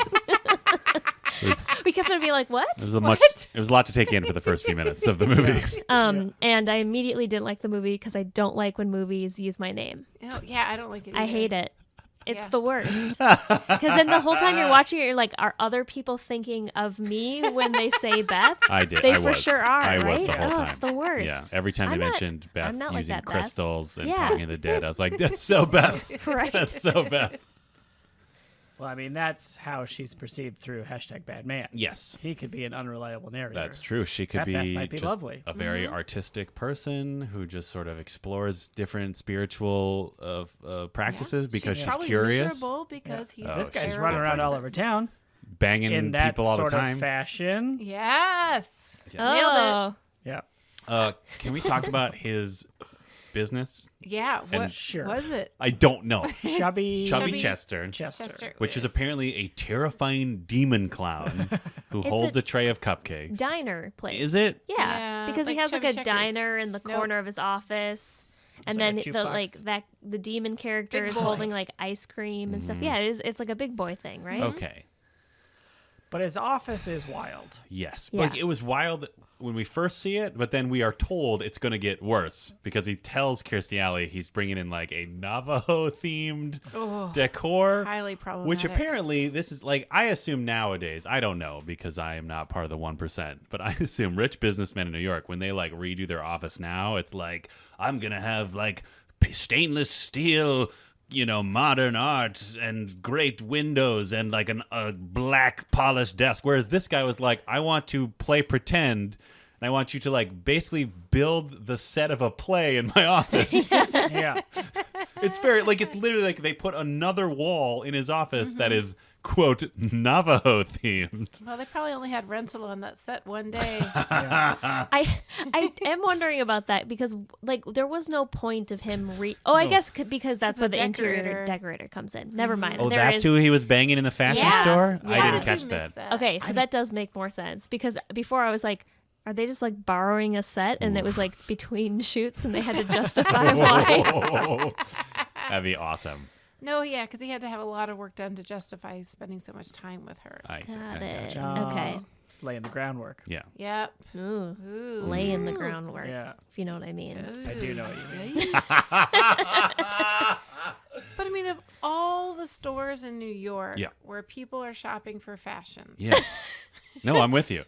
It was, We kept on being like, "What?" it was a lot to take in for the first few minutes of the movie. And I immediately didn't like the movie because I don't like when movies use my name. Oh, yeah, I don't like it. I either. hate it. It's Yeah. the worst. Because then the whole time you're watching it, you're like, are other people thinking of me when they say Beth? I did. They I for was. sure are, I right? was the whole Oh, time. it's the worst. Yeah. Every time I'm they not- mentioned Beth I'm not like using that, Beth. crystals and Yeah. talking to the dead, I was like, that's so Beth. Right. That's so Beth. Well, I mean, that's how she's perceived through hashtag bad man. Yes. He could be an unreliable narrator. That's true. She could That Beth be, might be just lovely. a very artistic person who just sort of explores different spiritual practices because she's probably curious, miserable because he's Oh, This guy's she's running a around all person. over town banging in that people all the sort time. of fashion. Yes. Yeah. Nailed Oh. Yeah. Can we talk about his business? it. Yeah. What Sure. was it? I don't know. Chubby Chubby Chester, Chester. which is apparently a terrifying demon clown who It's holds a a tray of cupcakes. Diner place. Is it? Yeah, Yeah, because he like has like Chubby a Checkers. diner in the Nope. corner of his office, and like then a the like jukebox. that the demon character Big is boy. holding like ice cream and stuff. Yeah, it's like a big boy thing, right? Okay. But his office is wild. Yes. Yeah. Like it was wild when we first see it, but then we are told it's going to get worse because he tells Kirstie Alley he's bringing in like a Navajo themed Oh, decor. highly problematic. Which apparently this is like, I assume nowadays, I don't know because I am not part of the 1%, but I assume rich businessmen in New York, when they like redo their office now, it's like, I'm going to have like stainless steel, modern art and great windows and like a black polished desk. Whereas this guy was like, I want to play pretend. And I want you to like basically build the set of a play in my office. Yeah. It's very like it's literally like they put another wall in his office that is quote Navajo themed. Well, they probably only had rental on that set one day. I am wondering about that because like there was no point of him I guess because that's where the the interior decorator. decorator comes in. Never mind. Oh, There that's is- who he was banging in the fashion Yes. store? Yeah. I How didn't did catch you miss that. Okay, so that does make more sense because before I was like, are they just like borrowing a set and it was like between shoots and they had to justify why? That'd be awesome. No, yeah, because he had to have a lot of work done to justify spending so much time with her. I see. Got I it. gotcha. Okay. Just laying the groundwork. Yeah. Yep. Ooh, Ooh. laying the groundwork, Yeah. if you know what I mean. I do know what you mean. But I mean, of all the stores in New York Yeah. where people are shopping for fashion, Yeah. No, I'm with you.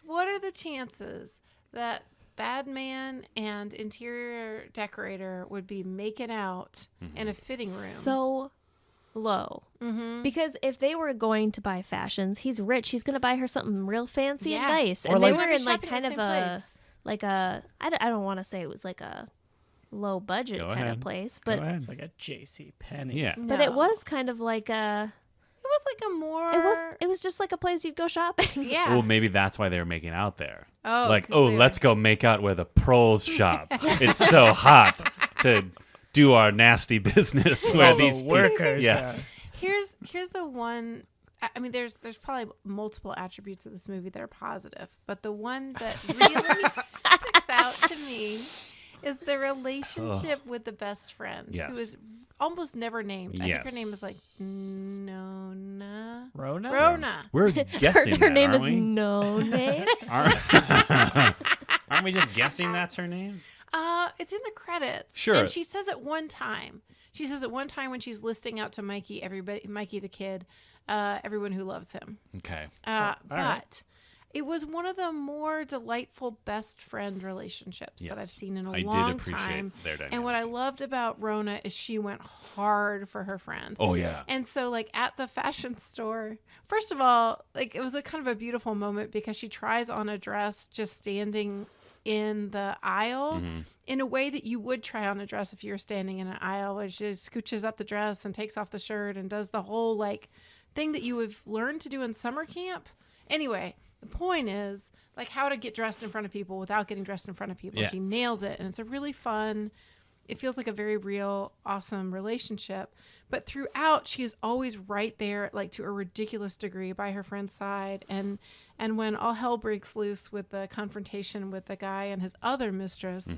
what are the chances that Bad Man and interior decorator would be making out in a fitting room? So low. Mm-hmm. Because if they were going to buy fashions, he's rich. He's going to buy her something real fancy and Yeah. nice. Or And they like- were in like shopping kind at of the same place. like a, I don't want to say it was like a low budget Go kind ahead. of place, Go but ahead. It's like a J.C. Penney. Yeah. but it was kind of like a, It was like a more. it was just like a place you'd go shopping. Yeah. Well, maybe that's why they were making out there. Oh, Like, 'cause oh, they were- let's go make out where the pros shop. It's so hot to do our nasty business where All the these workers, Yes. Here's the one. I mean, there's probably multiple attributes of this movie that are positive, but the one that really sticks out to me is the relationship with the best friend, Yes. who is almost never named. I think her Yes. name is like Nona. Rona? Rona. We're guessing her that, name aren't is we? No Name. Aren't- Aren't we just guessing that's her name? It's in the credits. Sure. And she says it one time. She says it one time when she's listing out to Mikey, Mikey the kid, everyone who loves him. Okay. But it was one of the more delightful best friend relationships that I've seen in a long did appreciate time. their dynamic. And what I loved about Rona is she went hard for her friend. Oh, yeah. And so, like, at the fashion store, first of all, like, it was a kind of a beautiful moment because she tries on a dress just standing in the aisle in a way that you would try on a dress if you were standing in an aisle, where she just scooches up the dress and takes off the shirt and does the whole, like, thing that you have learned to do in summer camp. Anyway, the point is, like, how to get dressed in front of people without getting dressed in front of people. Yeah. She nails it, and it's a really fun, it feels like a very real, awesome relationship. But throughout, she is always right there, like, to a ridiculous degree by her friend's side. And when all hell breaks loose with the confrontation with the guy and his other mistress,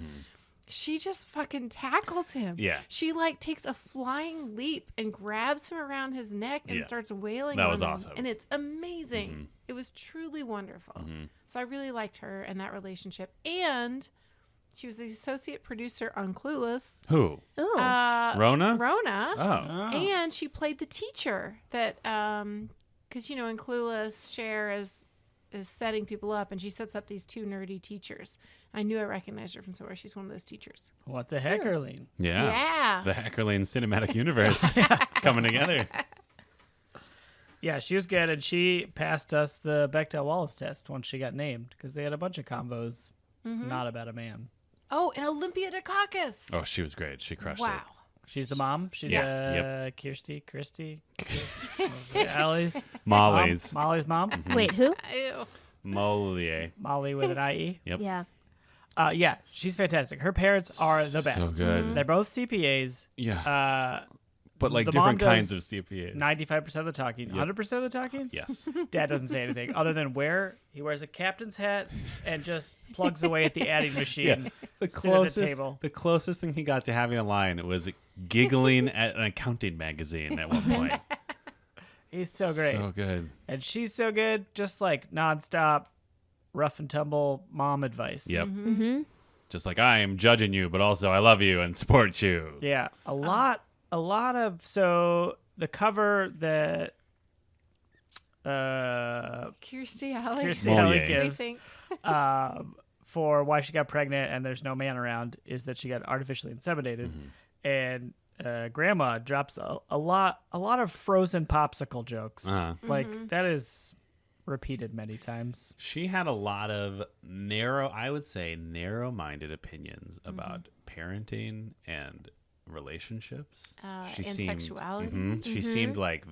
she just fucking tackles him. Yeah. She, like, takes a flying leap and grabs him around his neck and starts wailing That on was him. awesome. And it's amazing. It was truly wonderful. So I really liked her and that relationship. And she was the associate producer on Clueless. Who? Oh. Rona? Rona. Oh. And she played the teacher that, because, you know, in Clueless, Cher is setting people up, and she sets up these two nerdy teachers. I knew I recognized her from somewhere. She's one of those teachers. What the heck, Erlene? Yeah. Yeah. The Hackerlane cinematic universe coming together. Yeah, she was good, and she passed us the Bechdel-Wallace test once she got named, because they had a bunch of combos not about a man. Oh, and Olympia Dukakis. Oh, she was great. She crushed Wow. it. She's the mom. She's Kirstie. Allie's. Molly's. Molly's mom. Wait, who? Ew. Molly. Molly with an IE. Yep. Yeah. Yeah, she's fantastic. Her parents are the best. So good. They're both CPAs. Yeah. But like the mom different kinds of does CPAs. 95% of the talking. 100% of the talking? Yes. Dad doesn't say anything other than he wears a captain's hat and just plugs away at the adding machine. The sit at closest, the table. the closest thing he got to having a line was giggling at an accounting magazine at one point. He's so great. So good. And she's so good, just like nonstop, rough and tumble mom advice. Yep. Mm-hmm. Just like I am judging you, but also I love you and support you. Yeah, a lot of, so the cover that Kirstie Alley. Kirstie Alley Molière. We gives think. for why she got pregnant and there's no man around is that she got artificially inseminated, and grandma drops a lot of frozen popsicle jokes. Like that is repeated many times. She had a lot of narrow-minded opinions about parenting and relationships. And sexuality. She seemed like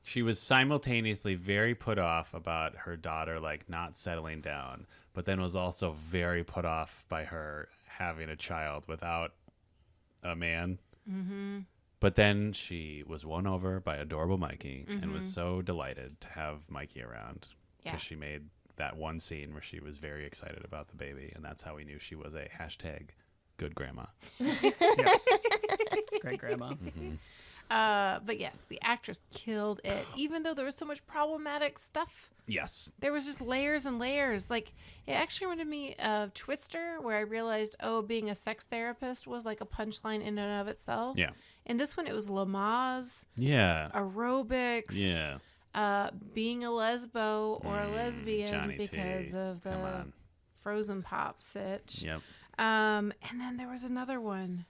she was simultaneously very put off about her daughter like not settling down, but then was also very put off by her having a child without a man. But then she was won over by adorable Mikey and was so delighted to have Mikey around because she made that one scene where she was very excited about the baby, and that's how we knew she was a #good grandma. Great grandma. But yes, the actress killed it. Even though there was so much problematic stuff, Yes. there was just layers and layers. Like, it actually reminded me of Twister, where I realized, being a sex therapist was like a punchline in and of itself. Yeah. And this one, it was Lamaze, Yeah. aerobics, Yeah. being a lesbo or a lesbian Johnny because T. of Come the on. frozen pop sitch. Yep. And then there was another one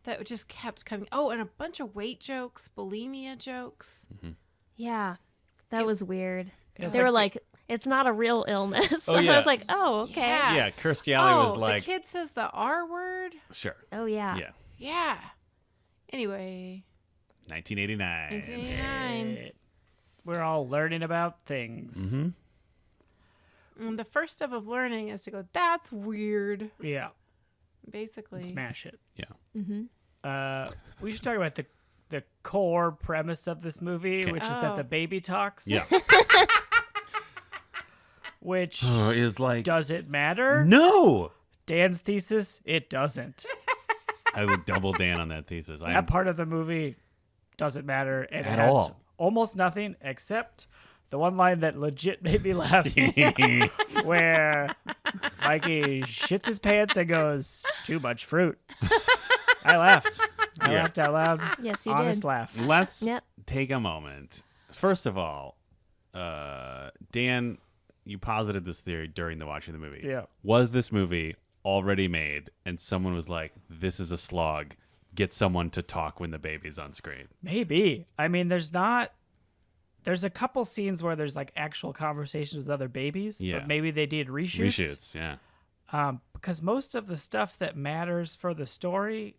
that just kept coming. Oh, and a bunch of weight jokes, bulimia jokes. Yeah. That was weird. It's They were like, it's not a real illness. Oh, I yeah. was like, oh, okay. Yeah. Yeah. Kirstie Alley was like, the kid says the R word. sure. Oh, yeah. Yeah. Yeah. Anyway, 1989. 1989. We're all learning about things. Mm-hmm. And the first step of learning is to go, that's weird. Yeah, Basically. smash it. Yeah. Mm-hmm. We should talk about the core premise of this movie, Okay. which is that the baby talks. Yeah. Which Is like, does it matter? no. Dan's thesis, it doesn't. I would double Dan on that thesis. That part of the movie doesn't matter and At adds all. almost nothing except the one line that legit made me laugh, where Mikey shits his pants and goes, "Too much fruit." I laughed. I Yeah. laughed out loud. Yes, you Honest did. laugh. Let's Yep. take a moment. First of all, Dan, you posited this theory during the watching the movie. Yeah. Was this movie already made and someone was like, this is a slog, get someone to talk when the baby's on screen? Maybe. I mean, there's a couple scenes where there's like actual conversations with other babies. Yeah. But maybe they did reshoots. Reshoots, yeah. Because most of the stuff that matters for the story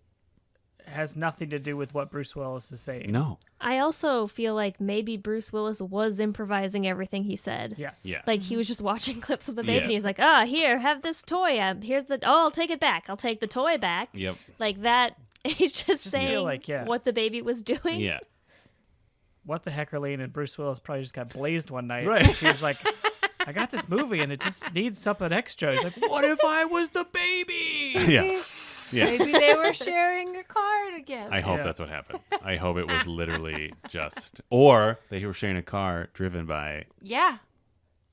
has nothing to do with what Bruce Willis is saying. No. I also feel like maybe Bruce Willis was improvising everything he said. Yes. Yeah. Like he was just watching clips of the baby Yeah. and he's like, here, have this toy. Here's I'll take it back. I'll take the toy back. Yep. Like that. He's just saying feel like, yeah. what the baby was doing. Yeah. What the heck, Arlene and Bruce Willis probably just got blazed one night. Right. She was like, I got this movie and it just needs something extra. He's like, what if I was the baby? Yeah. Yeah. Maybe they were sharing a car together. I hope Yeah. that's what happened. I hope it was literally just, or they were sharing a car driven by Yeah.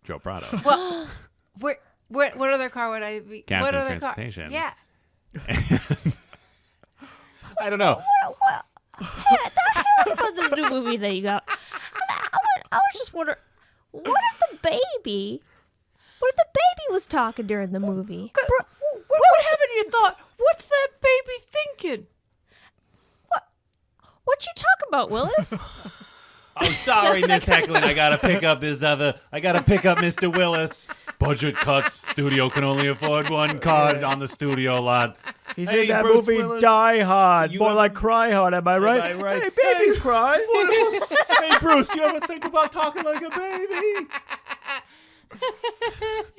Joe Prado. Well, what other car would I be? Captain what of other Transportation. Car? Yeah. I don't know. About the new movie that you got. I was just wondering, what if the baby was talking during the movie? What happened? You thought, what's that baby thinking? What you talking about, Willis? Oh, sorry, Miss Hecklin. I gotta pick up Mr. Willis. Budget cuts. Studio can only afford one car on the studio lot. He's Hey, in that Bruce movie Willis, Die Hard. you More ever- like Cry Hard, am I right? I right? Hey, babies cry. Hey, Bruce, you ever think about talking like a baby?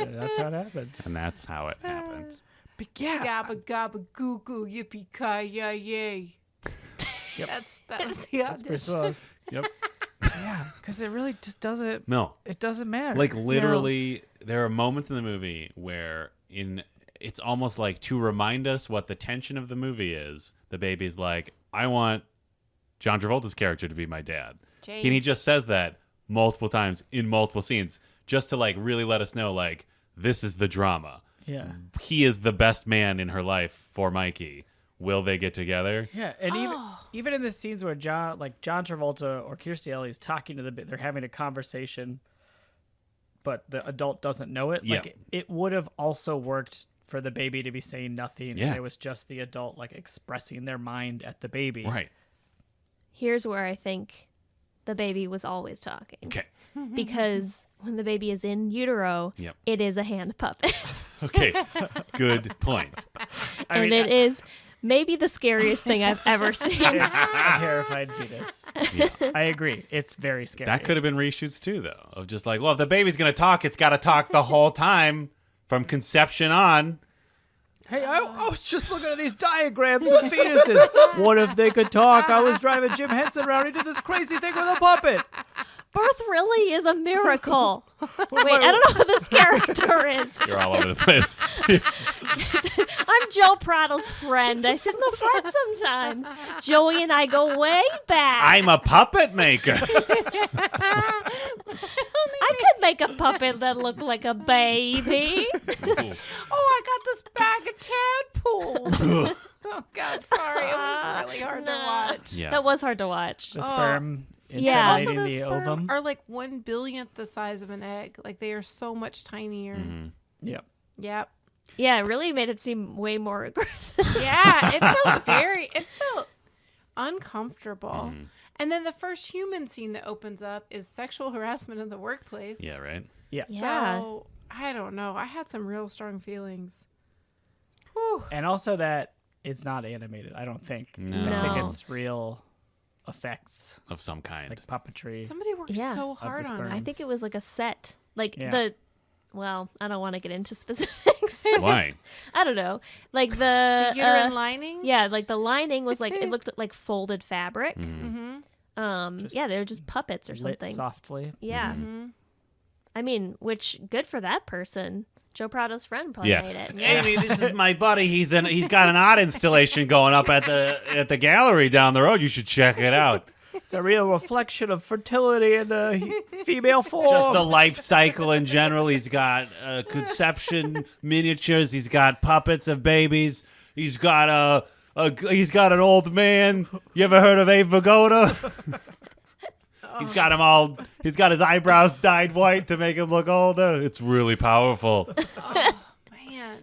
Yeah, that's how it happened. And that's how it happened. But yeah, Gabba gabba goo goo yippee ki yay yay. Yep. That was the that's Bruce audition. Willis. Yep. Yeah, because it really just doesn't. No. It doesn't matter. Like literally, there are moments in the movie where it's almost like to remind us what the tension of the movie is. The baby's like, I want John Travolta's character to be my dad. James. And he just says that multiple times in multiple scenes just to like really let us know like this is the drama. Yeah. He is the best man in her life for Mikey. Will they get together? Yeah, and even in the scenes where John Travolta or Kirstie Alley is talking to they're having a conversation, but the adult doesn't know it. Yeah. Like it would have also worked for the baby to be saying nothing. Yeah. And it was just the adult like expressing their mind at the baby. Right. Here's where I think the baby was always talking. Okay. Because when the baby is in utero, Yep. it is a hand puppet. Okay. Good point. And it is maybe the scariest thing I've ever seen. It's a terrified fetus. Yeah. I agree. It's very scary. That could have been reshoots too, though. Of just like, well, if the baby's gonna talk, it's got to talk the whole time from conception on. Hey, I was just looking at these diagrams of fetuses. What if they could talk? I was driving Jim Henson around. He did this crazy thing with a puppet. Birth really is a miracle. Wait, I don't know who this character is. You're all over the place. I'm Joe Prado's friend. I sit in the front sometimes. Joey and I go way back. I'm a puppet maker. I could make a puppet that looked like a baby. Oh, I got this bag of tadpoles. Oh God, sorry, it was really hard to watch. Yeah. That was hard to watch. The sperm Yeah. Also, inseminating the the sperm ovum. are like 1/1000th the size of an egg. Like they are so much tinier. Yep. Yep. Yeah, it really made it seem way more aggressive. Yeah, it felt uncomfortable. And then the first human scene that opens up is sexual harassment in the workplace. Yeah, right? Yeah. Yeah. So I don't know. I had some real strong feelings. Whew. And also that it's not animated, I don't think. No. I think No. it's real effects, Of some kind. like puppetry. Somebody worked Yeah. so hard the on sperm. it. I think it was like a set. Like Yeah. well, I don't want to get into specifics. Why? I don't know. Like the The uterine lining. yeah, like the lining was like it looked like folded fabric. Mm-hmm. Yeah, they were just puppets or Lit something. softly. Yeah. Mm-hmm. I mean, which good for that person. Joe Prado's friend probably Yeah. made it. Amy, this is my buddy. He's got an art installation going up at the gallery down the road. You should check it out. It's a real reflection of fertility in the female form. Just the life cycle in general. He's got conception miniatures. He's got puppets of babies. He's got he's got an old man. You ever heard of Abe Vigoda? He's got him all. He's got his eyebrows dyed white to make him look older. It's really powerful. Man.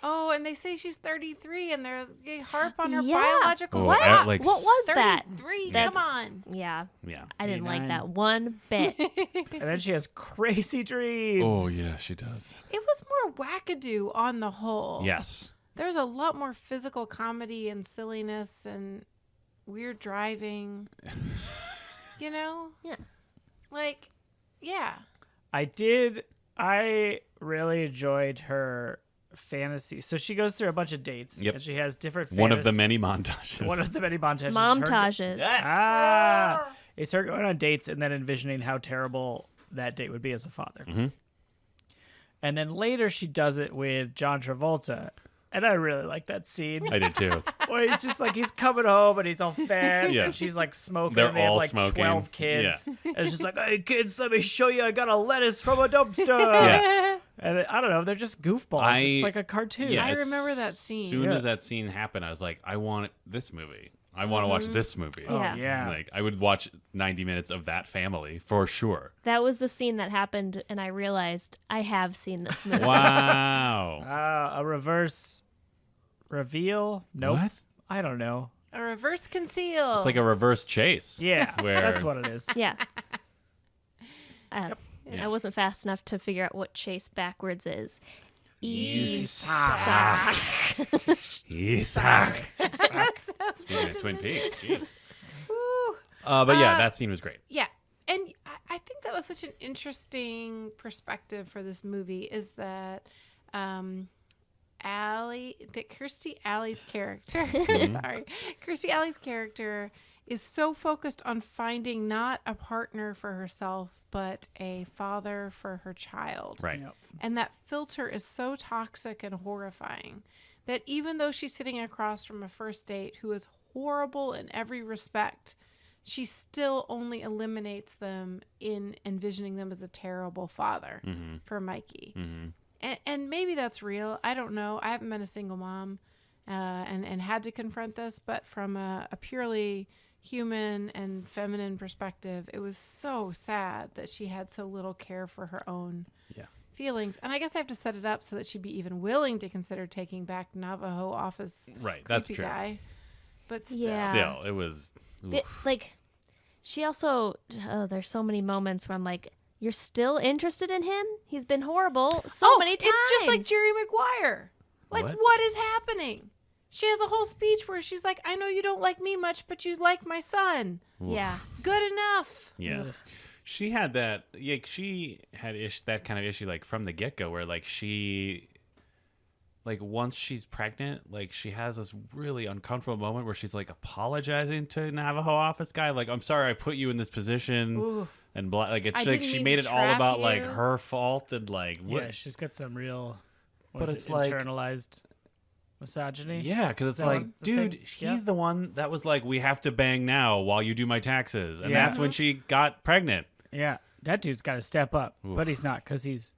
Oh, and they say she's 33, and they harp on her Yeah. biological Well, clock. at, like, What was that? 33. That's- Come on. Yeah. Yeah. I didn't like 89. that one bit. And then she has crazy dreams. Oh yeah, she does. It was more wackadoo on the whole. Yes. There's a lot more physical comedy and silliness and weird driving. You know? Yeah. Like, yeah. I really enjoyed her fantasy. So she goes through a bunch of dates. Yep. And she has different One of the fantas- many montages. One of the many montages. Montages. It's her going on dates and then envisioning how terrible that date would be as a father. Mhm. And then later she does it with John Travolta. And I really like that scene. I did too. Where he's just like, he's coming home and he's all fat. Yeah. And she's like smoking. They're and they have all like smoking. 12 kids. Yeah. And it's just like, hey, kids, let me show you. I got a lettuce from a dumpster. Yeah. And I don't know. They're just goofballs. It's like a cartoon. Yeah, I as remember that scene. soon Yeah. as that scene happened, I was like, I want this movie. I want to watch this movie. Oh, Yeah. yeah. Like, I would watch 90 minutes of that family for sure. That was the scene that happened, and I realized I have seen this movie. Wow. A reverse reveal? Nope. What? I don't know. A reverse conceal. It's like a reverse chase. Yeah, Where that's what it is. Yeah. I wasn't fast enough to figure out what chase backwards is. Isaac. Isaac. Speaking of Twin Peaks, jeez. Woo. But yeah, that scene was great. Yeah. And I think that was such an interesting perspective for this movie is that Kirstie Alley's character, Kirstie Alley's character is so focused on finding not a partner for herself, but a father for her child. Right. Yep. And that filter is so toxic and horrifying that even though she's sitting across from a first date who is horrible in every respect, she still only eliminates them in envisioning them as a terrible father for Mikey. Mm-hmm. And maybe that's real. I don't know. I haven't been a single mom and had to confront this, but from a purely human and feminine perspective, it was so sad that she had so little care for her own feelings. And I guess I have to set it up so that she'd be even willing to consider taking back Navajo office Right. That's creepy true. guy. But still. Yeah. Still, it was. Like, she also, there's so many moments where I'm like, you're still interested in him? He's been horrible so many times. It's just like Jerry Maguire. Like, what is happening? She has a whole speech where she's like, I know you don't like me much, but you like my son. Yeah. Good enough. Yeah. She had that. Yeah, she had that kind of issue like from the get go, where like she, like once she's pregnant, like she has this really uncomfortable moment where she's like apologizing to Navajo office guy, like I'm sorry I put you in this position, Ooh. and like it's I like didn't she mean made to it all trap about like you. her fault and like what. Yeah, she's got some real But it's like- internalized misogyny. Yeah, because it's that like, the dude, thing? he's Yeah. the one that was like, we have to bang now while you do my taxes, and Yeah. that's when she got pregnant. Yeah, that dude's got to step up, Oof. but he's not because he's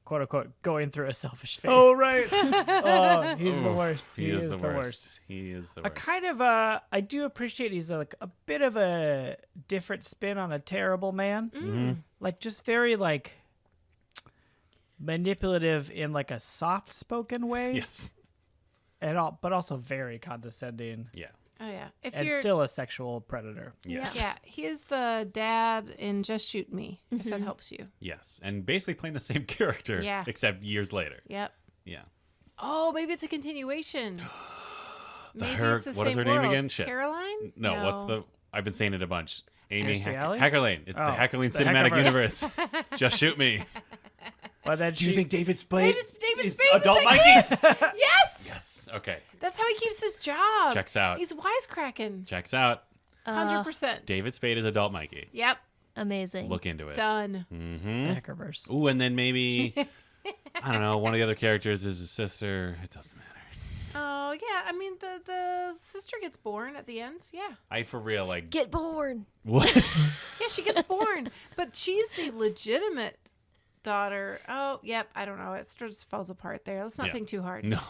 quote unquote going through a selfish phase. right. Oh, he's the Oof, worst. He is the worst. He is the I worst. kind of I do appreciate he's like a bit of a different spin on a terrible man. Mm-hmm. Like just very like manipulative in like a soft spoken way. Yes. But also very condescending Yeah. Oh, yeah. If and you're, still a sexual predator. Yes. yeah, he is the dad in Just Shoot Me, if Mm-hmm. that helps you. Yes. And basically playing the same character. Yeah. Except years later. Yep. Yeah. Oh, maybe it's a continuation. Maybe Her- it's the what is same her name world. again? Shit. Caroline? No, what's the? I've been saying it a bunch. Amy Kirstie Alley? Hacker Lane. It's the Oh, Hacker Lane the Cinematic Hackerverse. Universe. Just shoot me. But then she, David Spade? David is Spade is adult like Mikey? Yes! Yes. Okay. That's how he keeps his job. Checks out. He's wisecracking. Checks out. 100%. David Spade is adult Mikey. Yep. Amazing. Look into it. Done. Mm-hmm. Hackerverse. Ooh, and then maybe I don't know. One of the other characters is his sister. It doesn't matter. Oh, Like, yeah, I mean, the sister gets born at the end. Yeah. I for real like Get born. what? Yeah, she gets born, but she's the legitimate daughter. Oh, yep. I don't know. It just falls apart there. Let's not Yeah. think too hard. No.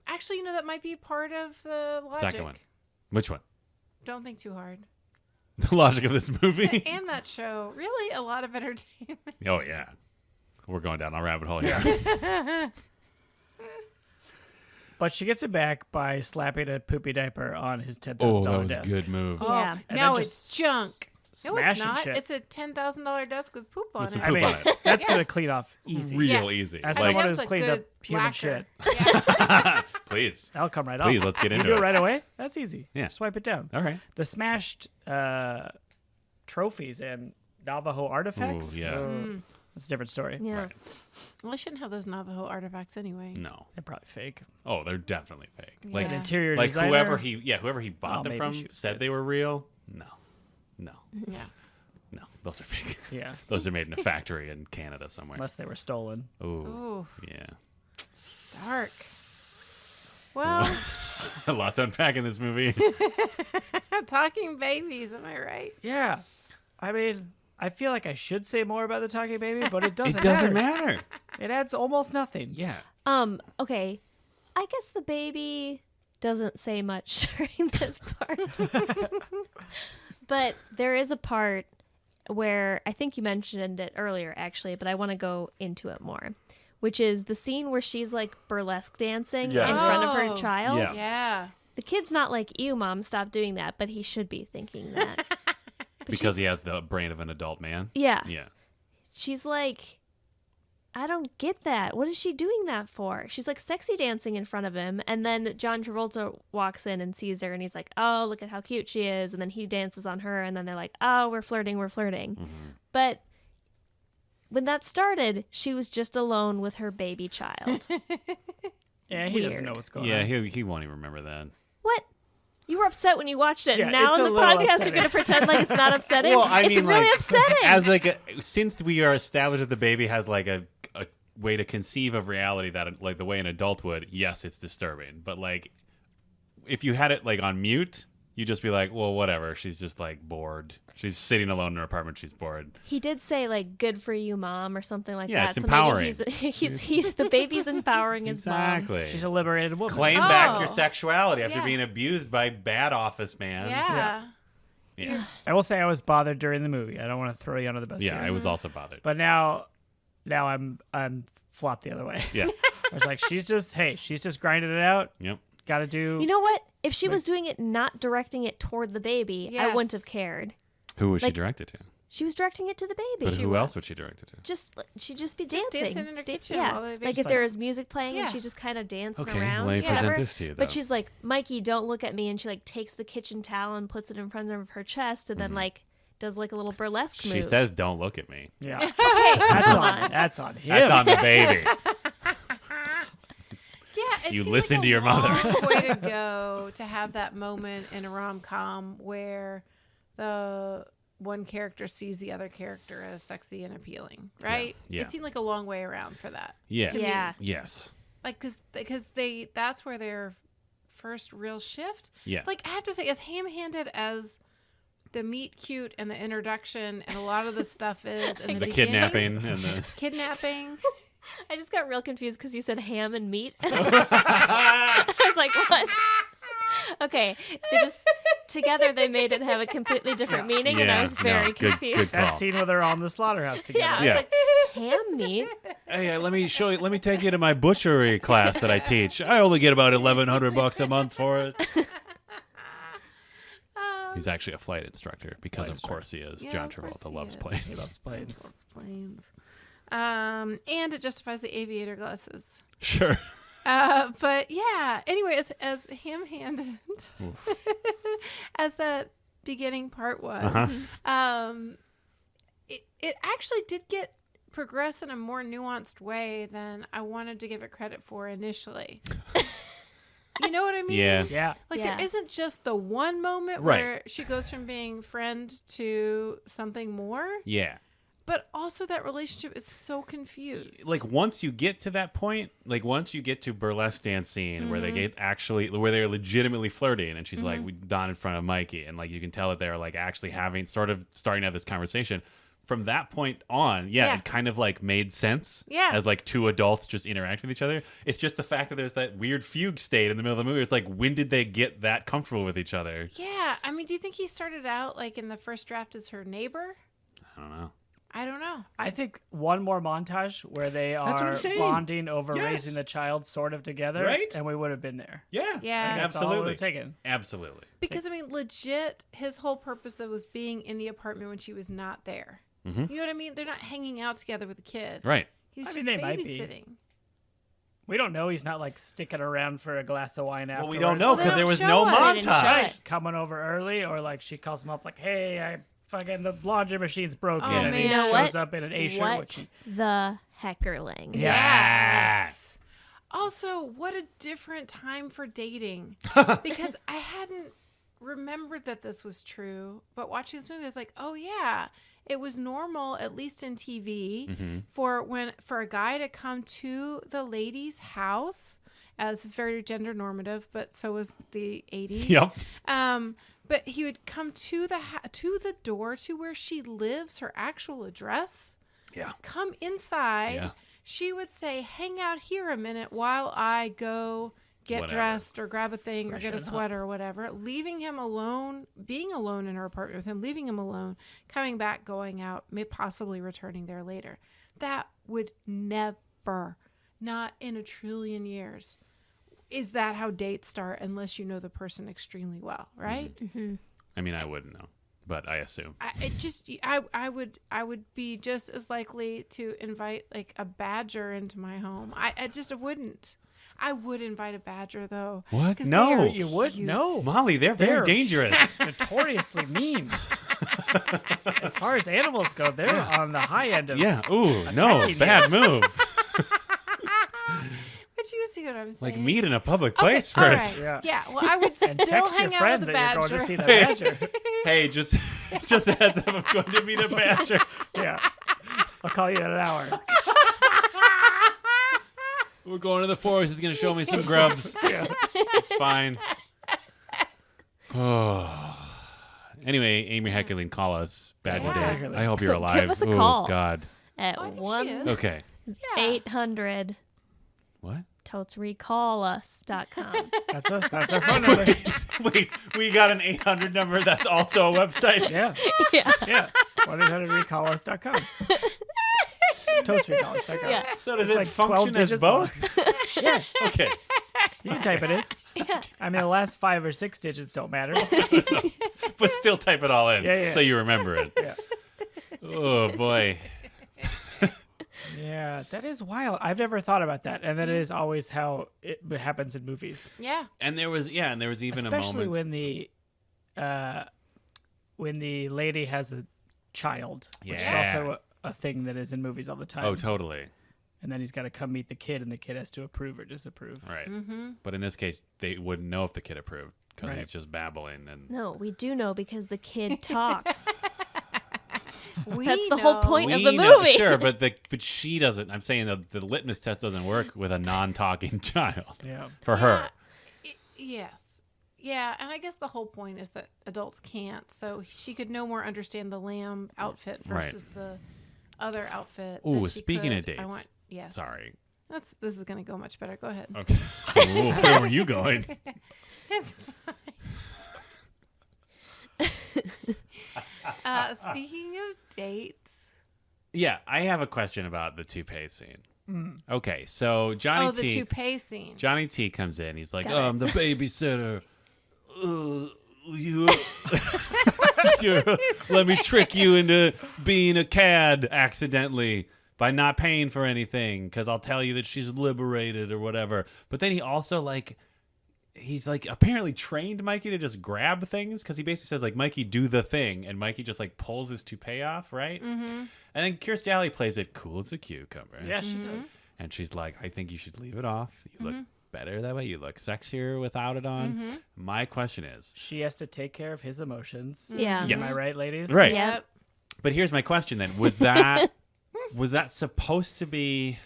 Actually, that might be part of the logic. Second one. Which one? Don't think too hard. The logic of this movie? And that show. Really, a lot of entertainment. Oh yeah. We're going down a rabbit hole here. But she gets it back by slapping a poopy diaper on his $10,000 Oh, that was a desk. good move. Yeah. Oh, now then it's just junk. No, it's Smashing not. shit. It's a $10,000 desk with poop on With some it. poop I mean, on it. that's Yeah. going to clean off easy. Real Yeah. easy. As I mean, someone that who's was a cleaned up good human lacquer. shit. Yeah. Please. That'll come right Please, off. let's get You into do it it. right away? That's easy. Yeah. Swipe it down. All right. The smashed trophies and Navajo artifacts. Ooh, yeah. That's a different story. Yeah. Right. Well, I shouldn't have those Navajo artifacts anyway. No. They're probably fake. Oh, they're definitely fake. Yeah. Like An interior like designer. whoever he bought Oh, them maybe from she was said good. they were real. No. Yeah. No. Those are fake. Yeah. Those are made in a factory in Canada somewhere. Unless they were stolen. Ooh. Ooh, Yeah. dark. Well, Lots to unpack in this movie. talking babies, am I right? Yeah. I mean, I feel like I should say more about the talking baby, but it doesn't, It doesn't matter. It adds almost nothing. Yeah. Okay. I guess the baby doesn't say much during this part. But there is a part where I think you mentioned it earlier, actually, but I want to go into it more, which is the scene where she's like burlesque dancing Yeah. in front of Oh. her child. Yeah. Yeah. The kid's not like, ew, mom, stop doing that, but he should be thinking that. Because he has the brain of an adult man. Yeah. Yeah. She's like, I don't get that. What is she doing that for? She's like sexy dancing in front of him. And then John Travolta walks in and sees her and he's like, oh, look at how cute she is. And then he dances on her. And then they're like, oh, we're flirting. But when that started, she was just alone with her baby child. Yeah, he doesn't Weird. know what's going Yeah, on. he won't even remember that. What? You were upset when you watched it. Yeah, And now it's on a the little podcast, you're upsetting. going to pretend like it's not upsetting? Well, I it's mean, really like, upsetting. As like since we are established that the baby has like a way to conceive of reality that like the way an adult would, yes, it's disturbing. But like if you had it like on mute, you'd just be like, well, whatever. She's just like bored. She's sitting alone in her apartment. She's bored. He did say like "good for you, mom" or something like Yeah, that. it's So maybe empowering. he's the baby's empowering his mom. Exactly. She's a liberated woman. Claim back your Oh. sexuality after Yeah. being abused by bad office man. Yeah. Yeah. I will say I was bothered during the movie. I don't want to throw you under the bus Yeah, here. I was also bothered. But now I'm flopped the other way. Yeah. I was like, she's just grinding it out. Yep. Got to do. You know what? If she was doing it, not directing it toward the baby, I Yeah. wouldn't have cared. Who was she Like- directed to? She was directing it to the baby. But She who was. else would she direct it to? She'd just be Just dancing. dancing in her kitchen Yeah, while the like baby's if like- there was music playing Yeah. and she's just kind of dancing Okay, around. let me present whatever. this to you, But though. she's like, Mikey, don't look at me, and she like takes the kitchen towel and puts it in front of her chest, and then like does like a little burlesque She move. says, "Don't look at me." Yeah. okay, That's come on. on. That's on him. That's on the baby. Yeah, it You seemed listen like to a your mother. long way to go to have that moment in a rom-com where the one character sees the other character as sexy and appealing, right? Yeah. It seemed like a long way around for that. Yeah. To me. Yeah. Yes. Like because that's where their first real shift. Yeah. Like I have to say, as ham-handed as the meet cute and the introduction and a lot of the stuff is in the The beginning, kidnapping and the. kidnapping. I just got real confused because you said ham and meat. I was like, what? Okay, they just together they made it have a completely different meaning, and I Yeah, was very no, good confused. call. That scene where they're all in the slaughterhouse together. Yeah, I Yeah. was like, ham meat. Hey, let me show you. Let me take you to my butchery class that I teach. I only get about $1,100 a month for it. He's actually a flight instructor because, of course, he is. Yeah, John of course Travolta he loves is. planes. He loves planes. Loves planes. And it justifies the aviator glasses. Sure. But yeah, anyway, as ham-handed as that beginning part was, it actually did progress in a more nuanced way than I wanted to give it credit for initially. You know what I mean? Yeah. Yeah. Like Yeah. there isn't just the one moment Right. where she goes from being friend to something more. Yeah. But also that relationship is so confused. Like once you get to that point, like once you get to burlesque dance scene where they get actually where they're legitimately flirting, and she's like not in front of Mikey, and like you can tell that they're like actually having starting to have this conversation. From that point on, it kind of like made sense as like two adults just interact with each other. It's just the fact that there's that weird fugue state in the middle of the movie. It's like, when did they get that comfortable with each other? Yeah, I mean, do you think he started out like in the first draft as her neighbor? I don't know. I don't know. I think one more montage where they That's what are I'm saying. bonding over Yes. raising the child sort of together, Right? and we would have been there. Yeah. Yeah. That's all we Absolutely. would have taken. Absolutely. Because I mean, legit, his whole purpose of was being in the apartment when she was not there. Mhm. You know what I mean? They're not hanging out together with the kid. Right. He was I just mean, they might be. babysitting. We don't know. He's not like sticking around for a glass of wine afterwards. Well, we don't know Well, they because don't there was show no us. They didn't show montage. it. Coming over early, or like she calls him up like, "Hey, the laundry machine's broken," Oh, and he man. You know shows what? up in an A shirt. What Which the heckerling? Yes. Also, what a different time for dating. Because I hadn't remembered that this was true, but watching this movie, I was like, oh yeah, it was normal, at least in TV, for a guy to come to the lady's house. This is very gender normative, but so was the 80s. Yep. But he would come to the door to where she lives, her actual address. Yeah. Come inside. Yeah. She would say, hang out here a minute while I go get Whatever. dressed or grab a thing or get a Freshen up. sweater or whatever, leaving him alone, being alone in her apartment with him, leaving him alone, coming back, going out, possibly returning there later. That would never, not in a trillion years. Is that how dates start unless you know the person extremely well, right? I mean, I wouldn't know, but I assume. I would be just as likely to invite like a badger into my home. I wouldn't. I would invite a badger though. What? 'Cause No. they are You would? cute. No. Molly, they're very They're- dangerous. notoriously mean. As far as animals go, they're on the high end of Yeah. Ooh, no. Attacking you. Bad move. But you see what I'm saying? Like meet in a public Okay, place all first. right. Yeah. Yeah. Well, I would and still text your hang out friend with a that you're going badger. to see the badger. Hey, just a heads up. I'm going to meet a badger. Yeah. I'll call you in an hour. We're going to the forest. He's going to show me some grubs. Yeah. It's fine. Oh. Anyway, Amy Heckerling, call us. Bad Yeah. day. I hope you're alive. Give us a oh, call. God. At Oh, I think she one is. Okay. Yeah. 800 What? totesrecallus.com. That's our phone number. Wait, we got an 800 number that's also a website? Yeah. Yeah. Yeah. 1-800-recalus.com. Totesrecalus.com. Yeah. So does It's it like function 12 as digits both? Yeah. Okay. You can type it in. Yeah. I mean, the last 5 or 6 digits don't matter. But still type it all in Yeah. so you remember it. Yeah. Oh, boy. Yeah, that is wild. I've never thought about that, and that is always how it happens in movies. Yeah. And there was even Especially a moment. when the lady has a child, which is Yeah. also a thing that is in movies all the time. Oh, totally. And then he's got to come meet the kid, and the kid has to approve or disapprove. Right. Mm-hmm. But in this case, they wouldn't know if the kid approved because Right. he's just babbling. And No, we do know because the kid talks. We That's the whole know. point of we the know, movie. sure, but she doesn't. I'm saying the litmus test doesn't work with a non-talking child Yeah. for her. Yes. Yeah, and I guess the whole point is that adults can't. So she could no more understand the lamb outfit Right. versus the other outfit. Ooh, than she speaking of could. dates. Yes. Sorry. This is going to go much better. Go ahead. Okay. Ooh, where were you going? It's fine. Speaking of dates. Yeah, I have a question about the toupee scene. Okay, so Johnny the T. toupee scene. Johnny T comes in. He's like, Got it. I'm the babysitter. Let me trick you into being a cad accidentally by not paying for anything because I'll tell you that she's liberated or whatever. But then he also he's apparently trained Mikey to just grab things because he basically says Mikey, do the thing, and Mikey just pulls his toupee off, right? Mm-hmm. And then Kirstie Alley plays it cool as a cucumber. Yeah, she does. And she's like, I think you should leave it off. You look better that way. You look sexier without it on. My question is, She has to take care of his emotions. Yeah. Yes. Am I right, ladies? right? Yep. But here's my question then: was that supposed to be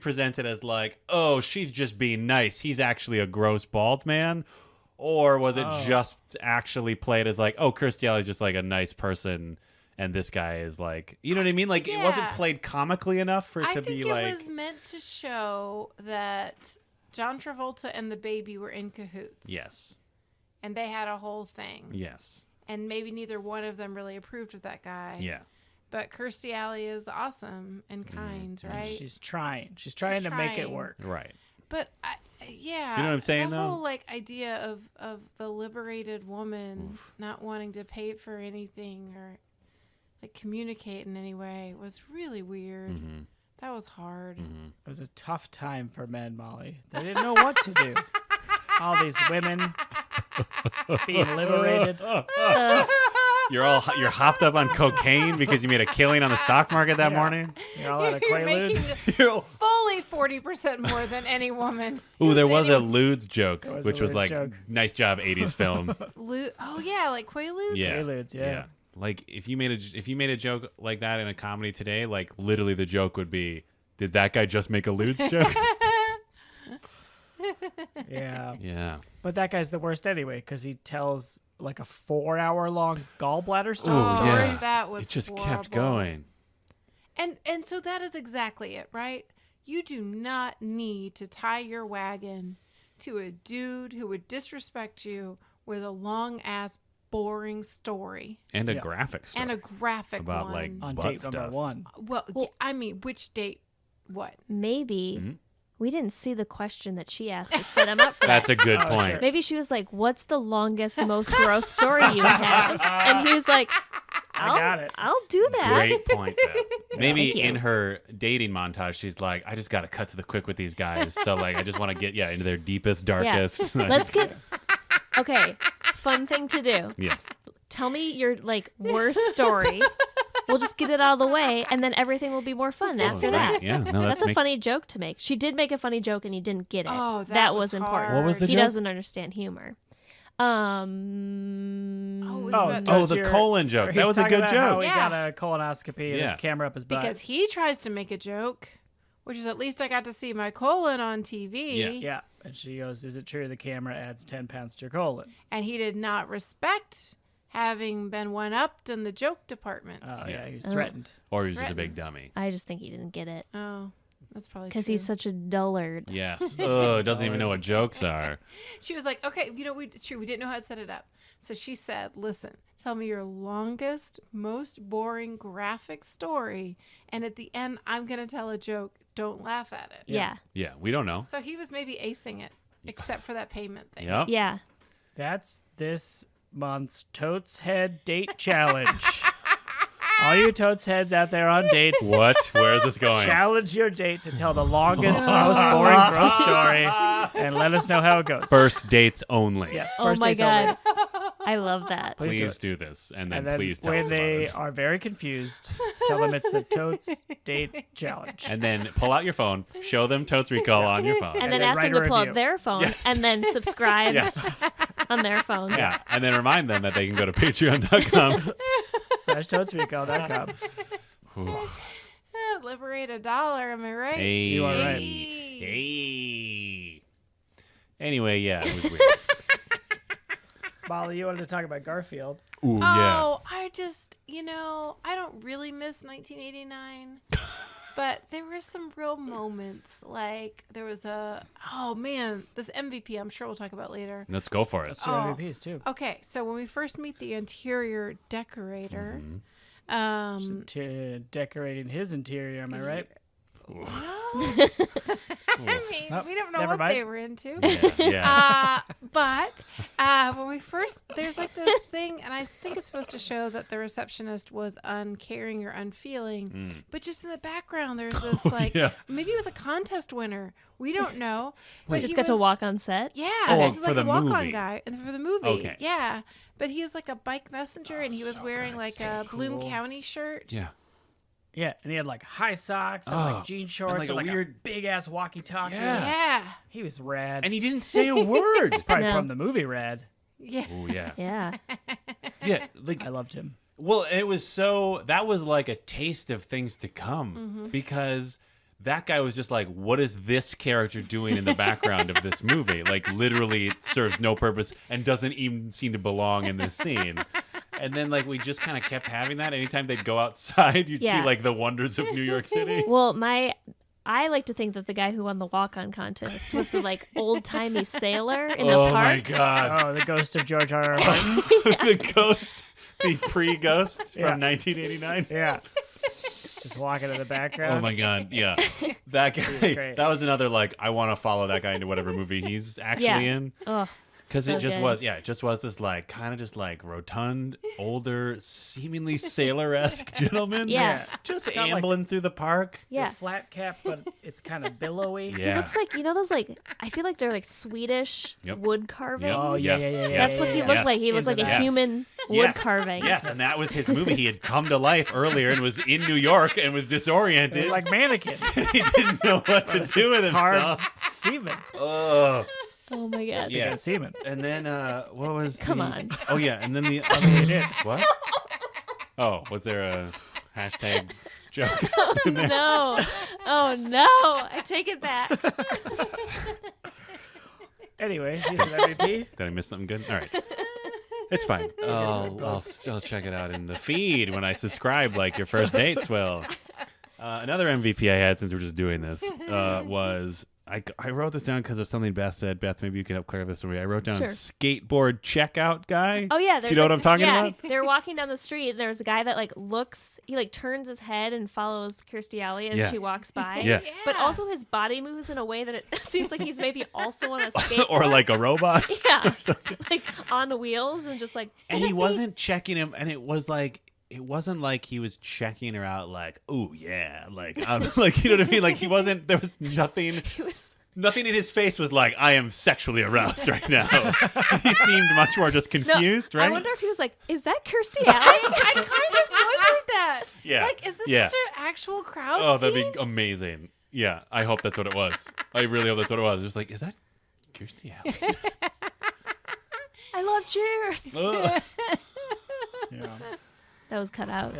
presented as like, oh, she's just being nice, he's actually a gross bald man, or was it just actually played as like, oh, Kirstie Alley's just like a nice person, and this guy is like, you know what I mean? Like it wasn't played comically enough for it to be like. I think it was meant to show that John Travolta and the baby were in cahoots. Yes. And they had a whole thing. Yes. And maybe neither one of them really approved of that guy. Yeah. But Kirstie Alley is awesome and kind, right? She's trying. She's trying to make it work. Right. But yeah, you know what I'm saying, the though? whole like idea of the liberated woman not wanting to pay for anything or like communicate in any way was really weird. Mm-hmm. That was hard. Mm-hmm. It was a tough time for men, Molly. They didn't know what to do. All these women being liberated. You're hopped up on cocaine because you made a killing on the stock market that morning. You're all out of You're making Quaaludes. fully 40% more than any woman. Ooh, there was a Ludes joke, was which a was Ludes like, joke. nice job, 80s film. Oh yeah, like Quaaludes. Yeah. Quaaludes, yeah. Like if you made a joke like that in a comedy today, like literally the joke would be, did that guy just make a Ludes joke? Yeah. Yeah. But that guy's the worst anyway because he tells like a 4-hour-long gallbladder Ooh, story. yeah. That was It just kept horrible. going. And so that is exactly it, right? You do not need to tie your wagon to a dude who would disrespect you with a long ass boring story And a graphic story. and a graphic about one. like On butt date stuff. number 1. Well, yeah, I mean, which date? What? Maybe Mm-hmm. we didn't see the question that she asked to set him up for That's that. a good Oh, point. sure. Maybe she was like, "What's the longest, most gross story you have?" And he was like, I got it. I'll do that." Great point, Beth. Maybe Thank you. in her dating montage, she's like, I just got to cut to the quick with these guys. So, like, I just want to get, into their deepest, darkest. Let's get. Okay, fun thing to do. Yeah. Tell me your like worst story. We'll just get it out of the way, and then everything will be more fun after right. that. Yeah, no, That's a makes- funny joke to make. She did make a funny joke, and he didn't get it. Oh, that was important. hard. What was the He joke? doesn't understand humor. Oh, it was about- does the colon joke. he's That was a talking good about How joke. he Yeah. got a colonoscopy and Yeah. his camera up his butt. because he tries to make a joke, which is at least I got to see my colon on TV. Yeah. Yeah. And she goes, is it true the camera adds 10 pounds to your colon? And he did not respect having been one-upped in the joke department. Oh, Yeah. yeah. He was threatened. Or he was just a big Threatened. dummy. I just think he didn't get it Oh, that's probably because true. he's such a dullard. Yes. Oh, doesn't even know what jokes are. She was like, okay, we didn't know how to set it up. So she said, listen, tell me your longest, most boring graphic story. And at the end, I'm going to tell a joke. Don't laugh at it. Yeah. Yeah, we don't know. So he was maybe acing it, except for that payment thing. Yep. Yeah. That's this month's Totes Head Date Challenge. All you Totes Heads out there on dates, What? Where is this going? challenge your date to tell the longest, most boring gross story and let us know how it goes. First dates only. Yes. Oh first my dates only. god. I love that. Please do this. And then, And then please tell when us about they this. are very confused, tell them it's the Totes Date Challenge. And then pull out your phone, show them Totes Recall on your phone. And then then ask write them a to pull review. up their phone Yes. and then subscribe Yes. on their phone. Yeah. And then remind them that they can go to patreon.com. /TotesRecall.com. Liberate $1, am I right? Hey. You are right. Hey. Anyway, yeah, it was weird. Molly, you wanted to talk about Garfield. Ooh, yeah. Oh, I just, I don't really miss 1989. But there were some real moments. Like, there was this MVP I'm sure we'll talk about later. Let's go for it. Let's do Oh. MVPs too. Okay, so when we first meet the interior decorator, Decorating his interior, am I right? I mean, Oh, we don't know never what mind. they were into. Yeah. But when we first, there's like this thing, and I think it's supposed to show that the receptionist was uncaring or unfeeling. But just in the background, there's this like, yeah. maybe it was a contest winner. We don't know. We But just he got to was- walk on set. Yeah, Oh, this is for like the a walk-on movie. guy, and for the movie, Okay. yeah. But he was like a bike messenger, and he was so wearing good. like a Bloom cool. County shirt. Yeah. Yeah, and he had like high socks and Oh, like jean shorts and, like, and a like weird- a big ass walkie-talkie. Yeah. Yeah, He was rad. And he didn't say a word. Probably No. from the movie Rad. yeah. Oh, yeah. Yeah. Yeah. Like, I loved him. Well, that was like a taste of things to come because that guy was just like, what is this character doing in the background of this movie? Like, literally, it serves no purpose and doesn't even seem to belong in this scene. And then, like, we just kind of kept having that. Anytime they'd go outside, you'd see, like, the wonders of New York City. Well, I like to think that the guy who won the walk-on contest was the, like, old-timey sailor in the park. Oh, my God. Oh, the ghost of George R.R. Martin. The ghost, the pre-ghost from 1989. Yeah. Just walking in the background. Oh my God, yeah. That guy, that was another, like, I want to follow that guy into whatever movie he's actually in. Oh, because so it just good. was, it just was this, like, kind of just, like, rotund, older, seemingly sailor-esque gentleman. Yeah. Just got, ambling through the park. Yeah. The flat cap, but it's kind of billowy. Yeah. He looks like, those, like, I feel like they're, like, Swedish wood carvings. Oh, yeah. That's what he looked like. He looked like a human wood carving. Yes, and that was his movie. He had come to life earlier and was in New York and was disoriented. It was like mannequin. He didn't know what to do with himself. Carved semen. Ugh. Oh, my God. Yeah. Semen. And then, what was Come on. Oh, yeah, and then the other... What? Oh, was there a hashtag joke in there? No. Oh, no. I take it back. Anyway, he's an MVP. Did I miss something good? All right. It's fine. I'll check it out in the feed when I subscribe like your first dates will. Another MVP I had since we're just doing this was... I wrote this down because of something Beth said. Beth, maybe you can help clear this for me. I wrote down skateboard checkout guy. Oh, yeah. Do you know what I'm talking about? They're walking down the street. There's a guy that, like, he turns his head and follows Kirstie Alley as she walks by. Yeah. But also his body moves in a way that it seems like he's maybe also on a skateboard. Or like a robot. Yeah. Like on wheels and just like. And he wasn't checking him. And it wasn't like he was checking her out like, oh, yeah. Like, I was like, you know what I mean? Like, there was nothing. Nothing in his face was like, I am sexually aroused right now. He seemed much more just confused, right? I wonder if he was like, is that Kirstie Alley? I kind of wondered that. Yeah. Like, is this just an actual crowd Oh, scene? that'd be amazing. Yeah, I hope that's what it was. I really hope that's what it was. Just like, is that Kirstie Alley? I love Cheers. Ugh. Yeah. That was cut out.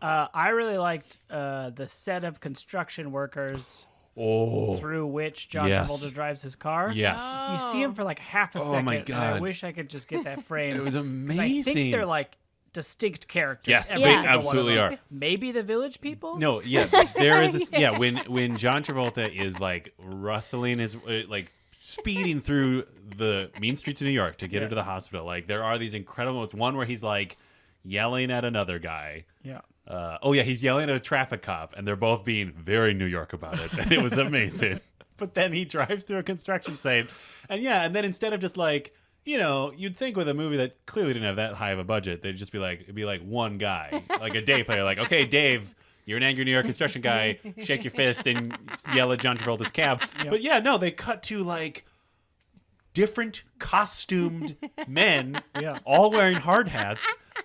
I really liked the set of construction workers through which John Travolta drives his car. Yes. You see him for like half a second. my and God. I wish I could just get that frame. It was 'Cause amazing. I think they're like distinct characters. Yes, every they single one of absolutely them. are. Maybe the village people? No, yeah, there is this, when John Travolta is like rustling his like speeding through the mean streets of New York to get her to the hospital. Like there are these incredible moments. One where he's like yelling at another guy. Yeah. He's yelling at a traffic cop, and they're both being very New York about it, and it was amazing. But then he drives through a construction site, and then instead of just like, you'd think with a movie that clearly didn't have that high of a budget, they'd just be like, it'd be like one guy, like a day player, like, okay, Dave, you're an angry New York construction guy, shake your fist and yell at John Travolta's cab. Yep. But no, they cut to like different costumed men, all wearing hard hats.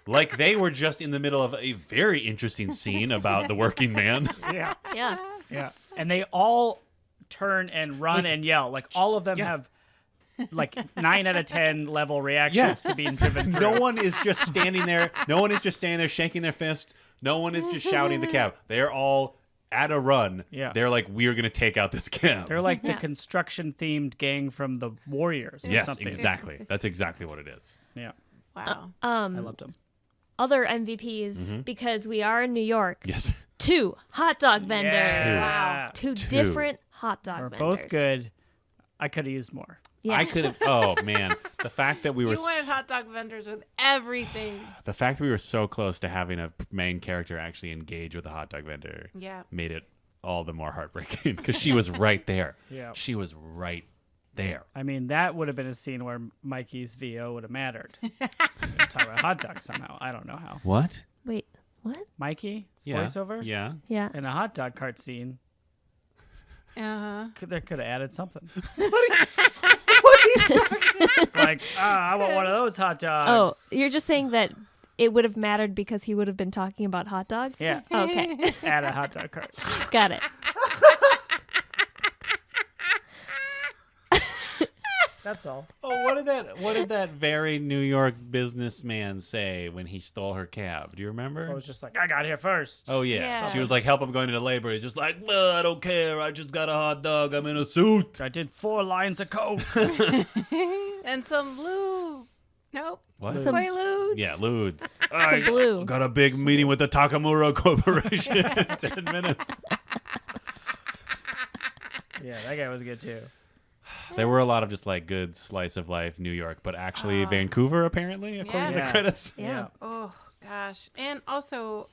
Like they were just in the middle of a very interesting scene about the working man. Yeah. Yeah. Yeah. And they all turn and run and yell. Like all of them have like 9 out of 10 level reactions to being driven through. No one is just standing there. No one is just standing there shaking their fist. No one is just shouting the cab. They're all at a run. Yeah. They're like, we're going to take out this cab. They're like the construction themed gang from the Warriors. Or something. Exactly. That's exactly what it is. Yeah. Wow. I loved them. Other MVPs, because we are in New York. Yes. 2 hot dog vendors. Yes. Wow. Two different hot dog We're vendors. both good. I could have used more. Yeah. I could have. Oh man, the fact that we were. You wanted hot dog vendors with everything. The fact that we were so close to having a main character actually engage with a hot dog vendor. Yeah. Made it all the more heartbreaking because she was right there. Yeah. She was right there. I mean, that would have been a scene where Mikey's VO would have mattered. Talk about hot dogs somehow. I don't know how. What? Wait, what? Mikey's Yeah. voiceover? Yeah. Yeah. In a hot dog cart scene. Uh-huh. They could have added something. Like, I want one of those hot dogs. Oh, you're just saying that it would have mattered because he would have been talking about hot dogs? Yeah. Okay. Add a hot dog cart. Got it. That's all. Oh, what did that very New York businessman say when he stole her cab? Do you remember? I was just like, I got here first. Oh yeah. Yeah. She was like, help him going into labor. He's just like, I don't care. I just got a hot dog. I'm in a suit. I did 4 lines of coke. And some lube. Nope. What? Quaaludes. Yeah, Ludes. Some blue. Got a big meeting with the Takamura Corporation in 10 minutes. Yeah, that guy was good too. There were a lot of just like good slice of life New York, but actually Vancouver apparently, according to Yeah. the credits. Yeah. Oh gosh. And also,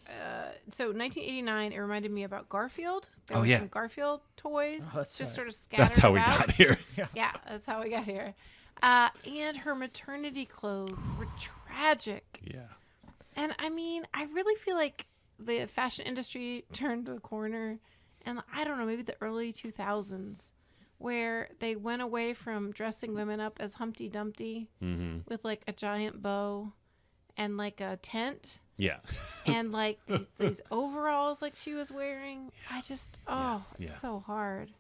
so 1989, it reminded me about Garfield. There Oh, were yeah. some Garfield toys that's just right. sort of scattered That's how we about. got here. Yeah, that's how we got here. And her maternity clothes were tragic. Yeah. And I mean, I really feel like the fashion industry turned the corner, and I don't know, maybe the early 2000s, where they went away from dressing women up as Humpty Dumpty with like a giant bow and like a tent Yeah. and like these overalls like she was wearing. I just, it's so hard.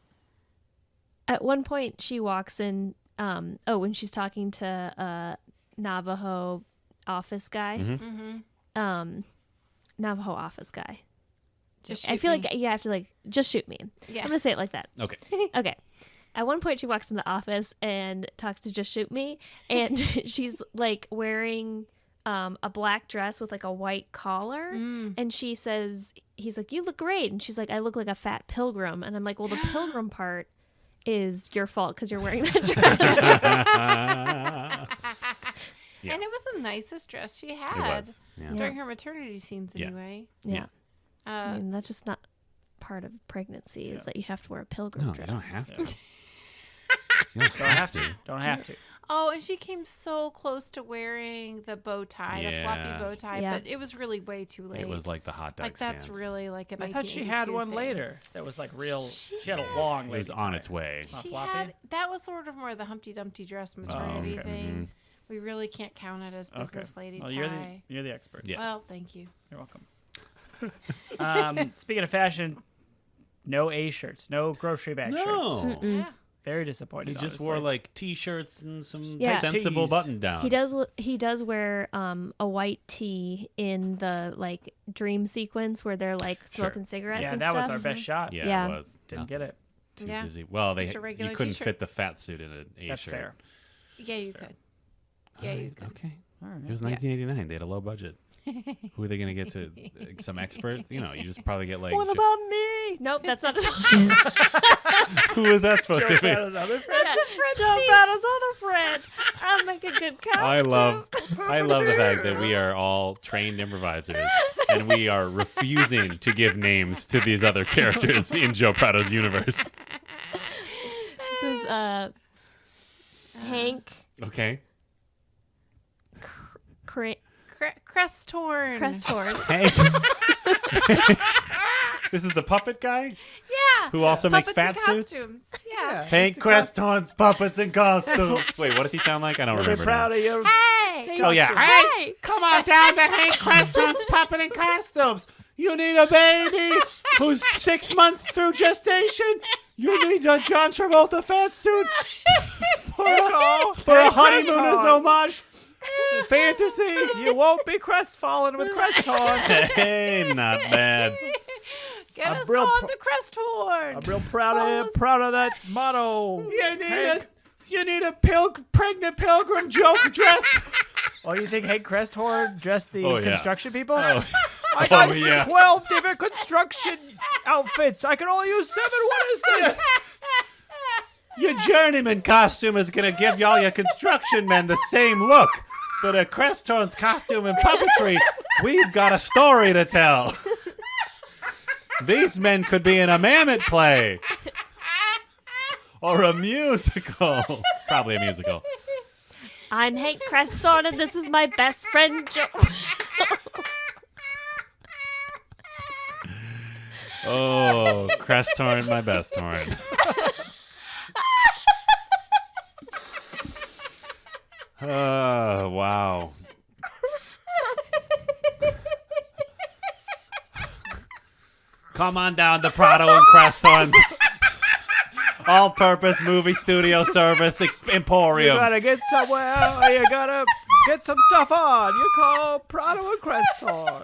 At one point, she walks in. When she's talking to Navajo office guy. Navajo office guy. Just I shoot feel me. like you have to like just shoot me. Yeah. I'm gonna say it like that. Okay. Okay. At one point, she walks in the office and talks to Just Shoot Me, and she's like wearing a black dress with like a white collar, and she says, "He's like, you look great," and she's like, "I look like a fat pilgrim," and I'm like, "Well, the pilgrim part is your fault because you're wearing that dress." Yeah. And it was the nicest dress she It had was. Yeah. during her maternity scenes Yeah. anyway. Yeah. I Uh, mean, that's just not part of pregnancy is that you have to wear a pilgrim No, dress. you don't have to. Yeah. You don't Don't have to. Don't have to. oh, and she came so close to wearing the bow tie, the Yeah. floppy bow tie, Yeah. but it was really way too late. It was like the hot dog like that's stands. really like a I thought she had 1982 one thing. later that was like real. She had a long It lady was on tie. its way. Not She floppy? had that was sort of more the Humpty Dumpty dress maternity okay. thing. We really can't count it as business lady Well, tie. you're the expert. Yeah. Well, thank you. You're welcome. Speaking of fashion, no A shirts, no grocery bag shirts. No. Yeah. Very disappointed. He just honestly. wore like t-shirts and some Yeah. sensible Tees. button downs. He does wear a white tee in the like dream sequence where they're like smoking cigarettes Yeah, and that stuff. was our best shot. Yeah, Yeah. it was. Didn't get it. Too Yeah. busy. Well, Just a regular you couldn't t-shirt. fit the fat suit in an A That's shirt. fair. Yeah, you could. Yeah, you could. Okay. All right. It was Yeah. 1989. They had a low budget. Who are they going to get to? Some expert? You know, you just probably get like. What about me? Nope, that's not. Who is that supposed Joe to be? Prado's other friend? Joe Prado's other friend. I'll make a good costume. I love the fact that we are all trained improvisers and we are refusing to give names to these other characters in Joe Prado's universe. This is Hank Okay. Cresthorn. Cresthorn. Hey. This is the puppet guy Yeah. who also makes Puppets fat and suits. costumes. Yeah. Hank Cresthorn's puppets and costumes. Wait, what does he sound like? I don't We're remember. proud now. of you. Hey. Oh yeah. Hey! Come on down to Hank Cresthorn's puppet and costumes. You need a baby who's 6 months through gestation. You need a John Travolta fat suit for a honeymooners homage fantasy. You won't be crestfallen with Cresthorn. Hey, not bad. Get I'm us real on pro- the Cresthorn. I'm real proud of that motto. You need a pregnant pilgrim joke dress. Oh, you think Hank Cresthorn dressed the Oh, yeah. construction people? Oh. I got Oh, yeah. 12 different construction outfits. I can only use 7. What is this? Your journeyman costume is going to give y'all your construction men the same look. But a Cresthorn's costume and puppetry, we've got a story to tell. These men could be in a Mammoth play. Or a musical. Probably a musical. I'm Hank Cresthorn, and this is my best friend Joe. Oh, Cresthorn, my best horn. Oh, wow. Come on down to Prado and Cresthorn. all-purpose movie studio service You emporium. gotta get somewhere, or you gotta get some stuff on. You call Prado and Crestor.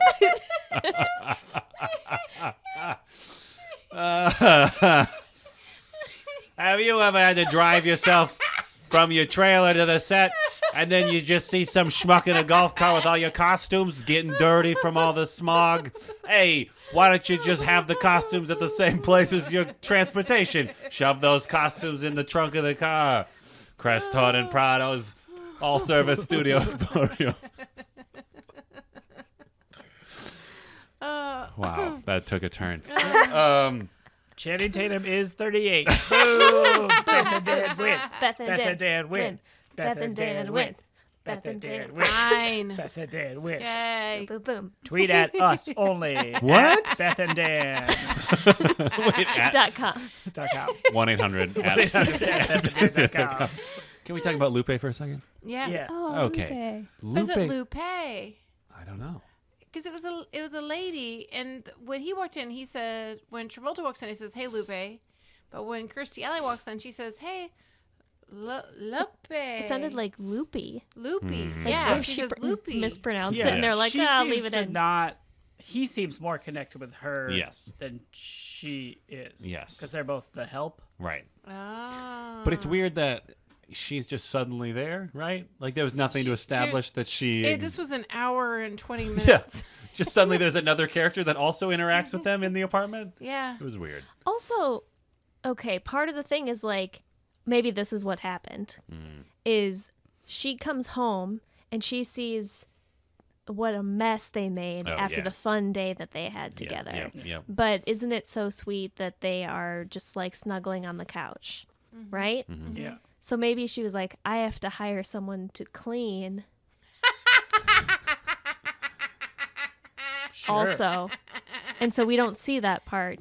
Have you ever had to drive yourself from your trailer to the set, and then you just see some schmuck in a golf cart with all your costumes getting dirty from all the smog? Hey, why don't you just have the costumes at the same place as your transportation? Shove those costumes in the trunk of the car. Crestor and Prado's all-service studio emporium. Wow, that took a turn. Channing Tatum is 38. Boom! Beth and Dan win. Beth and Dan Dan win. Beth and Dan win. Beth and Dan win. Fine. Beth and Dan win. Yay. Boom, boom. Tweet at us only. What? Beth and Dan. Wait, .com. .com. 1-800. BethandDan.com. Can we talk about Lupe for a second? Yeah. Yeah. Oh, Okay. Was it Lupe? I don't know. Because it was a lady, and when he walked in, he said, when Travolta walks in, he says, "Hey, Lupe," but when Kirstie Alley walks in, she says, "Hey, Lupe." It sounded like loopy. Loopy. Mm. Yeah, Like, she says Loopy. mispronounced Yeah. it, and they're like, She I'll seems leave it to in. not. He seems more connected with her Yes. than she is. Yes. Because they're both the help. Right. Oh. But it's weird that she's just suddenly there, right? Like there was nothing to establish that she. This was an hour and 20 minutes. Yeah. Just suddenly there's another character that also interacts with them in the apartment. Yeah. It was weird. Also, okay, part of the thing is like, maybe this is what happened, is she comes home and she sees what a mess they made after the fun day that they had together. Yeah. But isn't it so sweet that they are just like snuggling on the couch, right? Mm-hmm. Yeah. So maybe she was like, I have to hire someone to clean Sure. also. And so we don't see that part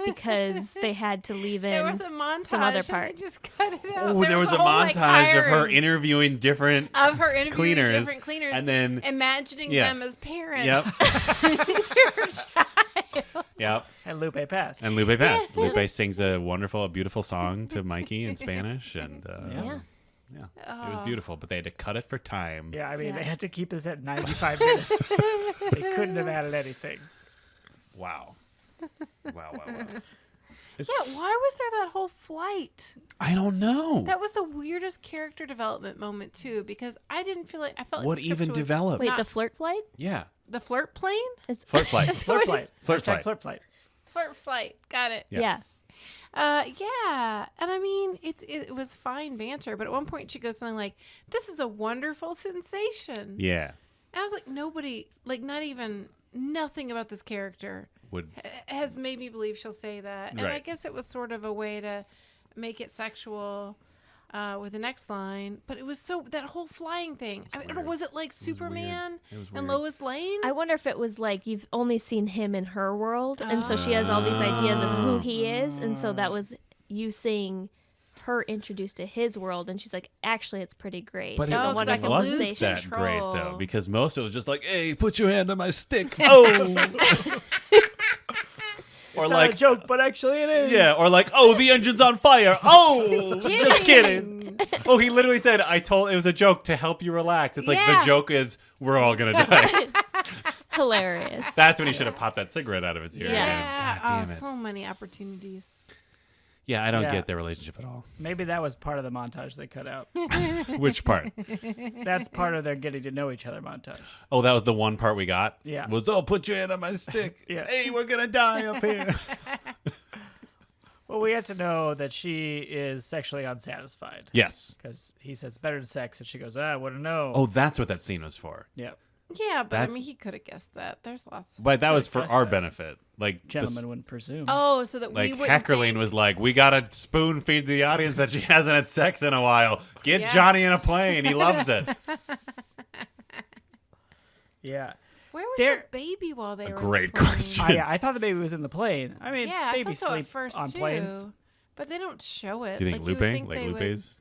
because they had to leave in There was a montage. some other and part. they just cut it out. Oh, there was a whole, like, montage of her hiring interviewing different of her interviewing cleaners, different cleaners, and then imagining yeah. them as parents. Yep. to her child. Yep. And Lupe passed. And Lupe passed. Lupe sings a wonderful, beautiful song to Mikey in Spanish, and Yeah. it was beautiful. But they had to cut it for time. Yeah, I mean, Yeah. they had to keep this at 95 minutes. They couldn't have added anything. Wow. Wow. Yeah, why was there that whole flight? I don't know. That was the weirdest character development moment too, because I didn't feel like I felt like What the script even was developed? Wait, not- the flirt flight? Yeah. the flirt plane, Flirt flight. Flirt flight. Flirt Hashtag flight. Flirt flight. flirt flight. Got it. Yeah. Yeah, and I mean it was fine banter, but at one point she goes something like, "This is a wonderful sensation." Yeah. And I was like, nobody, like not even nothing about this character Would has made me believe she'll say that. And I Right. guess it was sort of a way to make it sexual with the next line. But it was so, that whole flying thing. I mean, weird. was it like Superman It was and weird. Lois Lane? I wonder if it was like you've only seen him in her world, and so she has all these ideas of who he is, and so that was you seeing her introduced to his world, and she's like, actually, it's pretty great. But It's it a 'cause I wonderful can lose wasn't sensation. that great though, control. because most of it was just like, "Hey, put your hand on my stick." Oh. Or It's not like a joke, but actually it is. Yeah, or like, "Oh, the engine's on fire." Oh, just kidding. Oh, he literally said, it was a joke to help you relax. It's like Yeah. the joke is we're all gonna die. Hilarious. That's when he should have popped that cigarette out of his ear. Yeah. God damn it. So many opportunities. Yeah, I don't Yeah. get their relationship at all. Maybe that was part of the montage they cut out. Which part? That's part of their getting to know each other montage. Oh, that was the one part we got? Yeah. Was, "Oh, put your hand on my stick." Yeah. Hey, we're gonna die up here. Well, we had to know that she is sexually unsatisfied. Yes. Because he says better than sex, and she goes, I wouldn't know. Oh, that's what that scene was for. Yeah. Yeah, but That's- I mean, he could have guessed that. There's lots. But that was for guess our so. benefit. Like, Gentlemen wouldn't presume. Oh, so that we like wouldn't Heckerling think- was like, "We gotta spoon feed the audience that she hasn't had sex in a while. Get Yeah. Johnny in a plane. He loves it." Yeah. Where was There- the baby while they were? Great playing? question. Yeah, I thought the baby was in the plane. I mean, Yeah, I babies thought so sleep at first on too, planes. but they don't show it. Do you think like, Lupe? would think Like they would- Lupe's?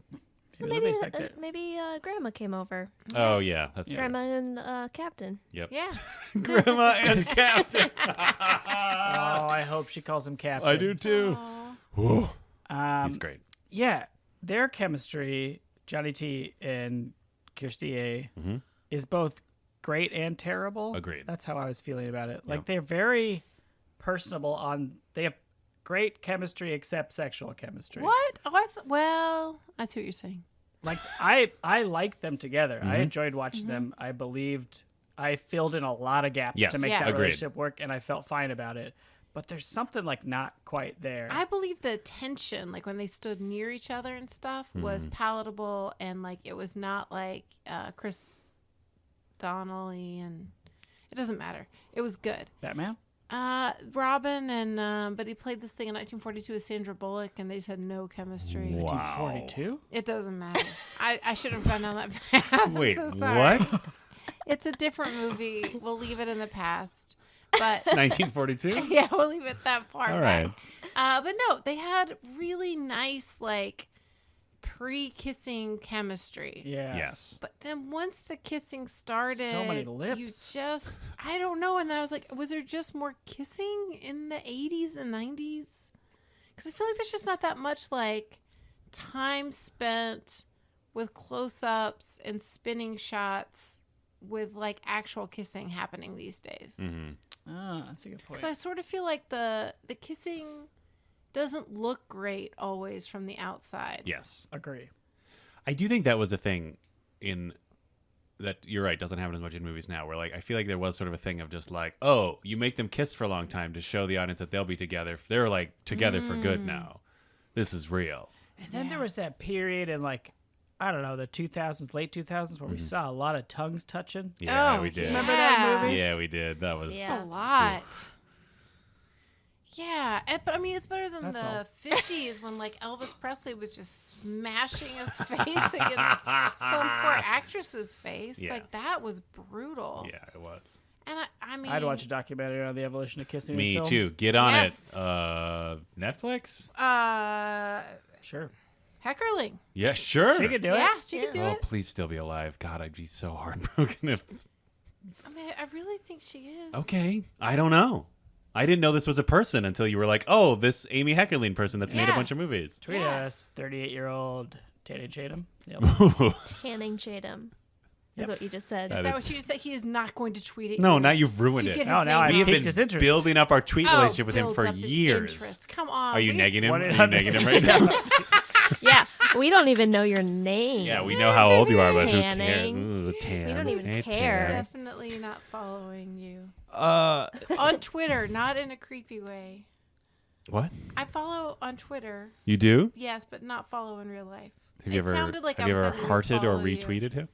Maybe, back there. maybe Grandma came over. Oh yeah, that's true. Grandma and Captain. Yep. Yeah. Grandma and Captain. Oh, I hope she calls him Captain. I do too. Aw. Whoa. He's great. Yeah, their chemistry, Johnny T and Kirstie A, is both great and terrible. Agreed. That's how I was feeling about it. Like Yep. they're very personable. They have great chemistry except sexual chemistry. What? Oh, I see what you're saying. Like I like them together. I enjoyed watching them. I filled in a lot of gaps Yes. to make Yeah. that Agreed. relationship work, and I felt fine about it. But there's something like not quite there. I believe the tension, like when they stood near each other and stuff, was palatable, and like it was not like Chris Donnelly, and it doesn't matter. It was good. Batman? Robin and but he played this thing in 1942 with Sandra Bullock, and they just had no chemistry. Wow. 42? It doesn't matter. I should have gone down that path. Wait, I'm so sorry. what? It's a different movie. We'll leave it in the past. But 1942? yeah, we'll leave it that far All back. right. But no, they had really nice like pre-kissing chemistry. Yeah. Yes. But then once the kissing started, So many you lips. just, I don't know. And then I was like, was there just more kissing in the 80s and 90s? Because I feel like there's just not that much like time spent with close-ups and spinning shots with like actual kissing happening these days. Mm-hmm. Oh, that's a good point. Because I sort of feel like the kissing doesn't look great always from the outside. Yes. Agree. I do think that was a thing in that you're right, doesn't happen as much in movies now, where like I feel like there was sort of a thing of just like, oh, you make them kiss for a long time to show the audience that they'll be together. They're like together for good now. This is real. And then there was that period in like, I don't know, the 2000s, late 2000s, where we saw a lot of tongues touching. Yeah, Oh, we did. Remember that movie? Yeah, we did. That was A lot. Yeah, but I mean, it's better than That's the all. 50s when like Elvis Presley was just smashing his face against some poor actress's face. Yeah. Like that was brutal. Yeah, it was. And I mean, I'd watch a documentary on the evolution of kissing. in Me film. too. Get on Yes. it. Netflix? Sure. Heckerling. Yeah, sure. She could do Yeah, it. she could do Oh, it. please still be alive. God, I'd be so heartbroken if. I mean, I really think she is. Okay, I don't know. I didn't know this was a person until you were like, "Oh, this Amy Heckerling person that's made a Yeah. bunch of movies." Tweet Yeah. us, 38-year-old Tanny Chatham. Yep. Tanning Chatham is Yep. what you just said. That Is that is- what you just said? He is not going to tweet it. No, you. now you've ruined You it. get his Oh, now name I We have wrong. piqued been his interest. building up our tweet relationship with him builds for up his years. interest. Come on. Are you negging him? What Are did- you negging him right now? Yeah, we don't even know your name. Yeah, we know how old you are, but who cares? Tanning. Ooh, tan. We don't even Hey, care. tan. Definitely not following you Uh, on Twitter, not in a creepy way. what? I follow on Twitter, You do? yes, but not follow in real life. Have you It ever sounded like have I you was ever letting you hearted or follow you. retweeted him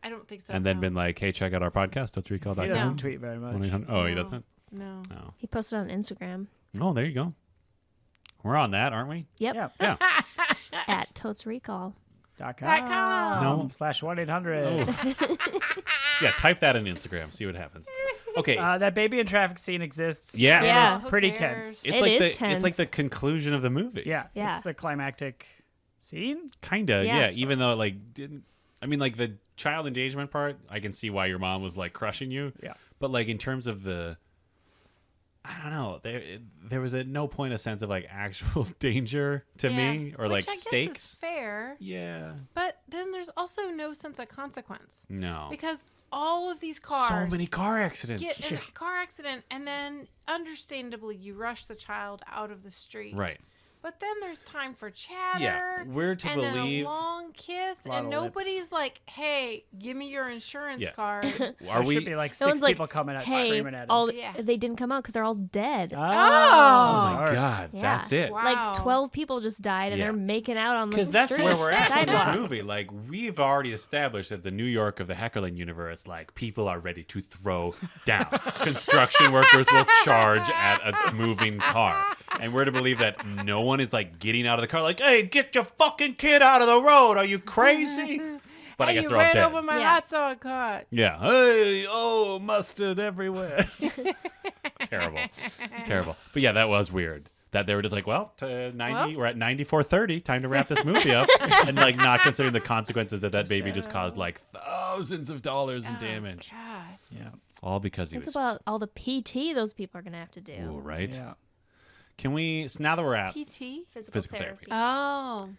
I don't think so. and then no. been like, "Hey, check out our podcast." Let's He recall.com. doesn't No. tweet very much. 1-800 Oh, he No. doesn't. No. Oh. He posted on Instagram. Oh, there you go. We're on that, aren't we? Yep, Yeah. Yeah. at Totes Recall. .com. No. /1-800. Yeah, type that in Instagram. See what happens. Okay. That baby in traffic scene exists. Yes. Yeah. It's pretty Who tense. cares? it's It like is it's like tense. the conclusion of the movie. Yeah. Yeah. It's the climactic scene. Kinda. Yeah. Yeah. Even though it like didn't. I mean, like the child engagement part, I can see why your mom was like crushing you. Yeah. But like in terms of the, I don't know. There was at no point a sense of like actual danger to Yeah. me or Which like I guess stakes. is fair, Yeah. but then there's also no sense of consequence No. because all of these cars So many car accidents. get in a car accident, and then understandably you rush the child out of the street. Right. But then there's time for chatter. Yeah, we're to and believe. then a long kiss, Lot and of nobody's like, "Hey, give me your insurance Yeah. card." Are There we? should be like No six one's like, people coming out hey, screaming at him. all Yeah. they didn't come out because they're all dead. Oh my God, Yeah. that's it. Wow. Like 12 people just died, and Yeah. they're making out on the Because street. that's where we're at in sidewalk. this movie. Like, we've already established that the New York of the Heckerling universe, like, people are ready to throw down. Construction workers will charge at a moving car. And we're to believe that no one is, like, getting out of the car, like, hey, get your fucking kid out of the road. Are you crazy? But I Hey, guess you they're all ran dead. over my Yeah. hot dog cart. Yeah. Hey, oh, mustard everywhere. Terrible. Terrible. But yeah, that was weird. That they were just like, well, to 90, we're at 94:30, time to wrap this movie up, and like not considering the consequences that baby just caused like thousands of dollars in damage, God. Yeah. all because he Think was. about all the PT those people are going to have to do. Ooh, right? Yeah. Can we? So now that we're at PT? Physical Physical therapy. Oh.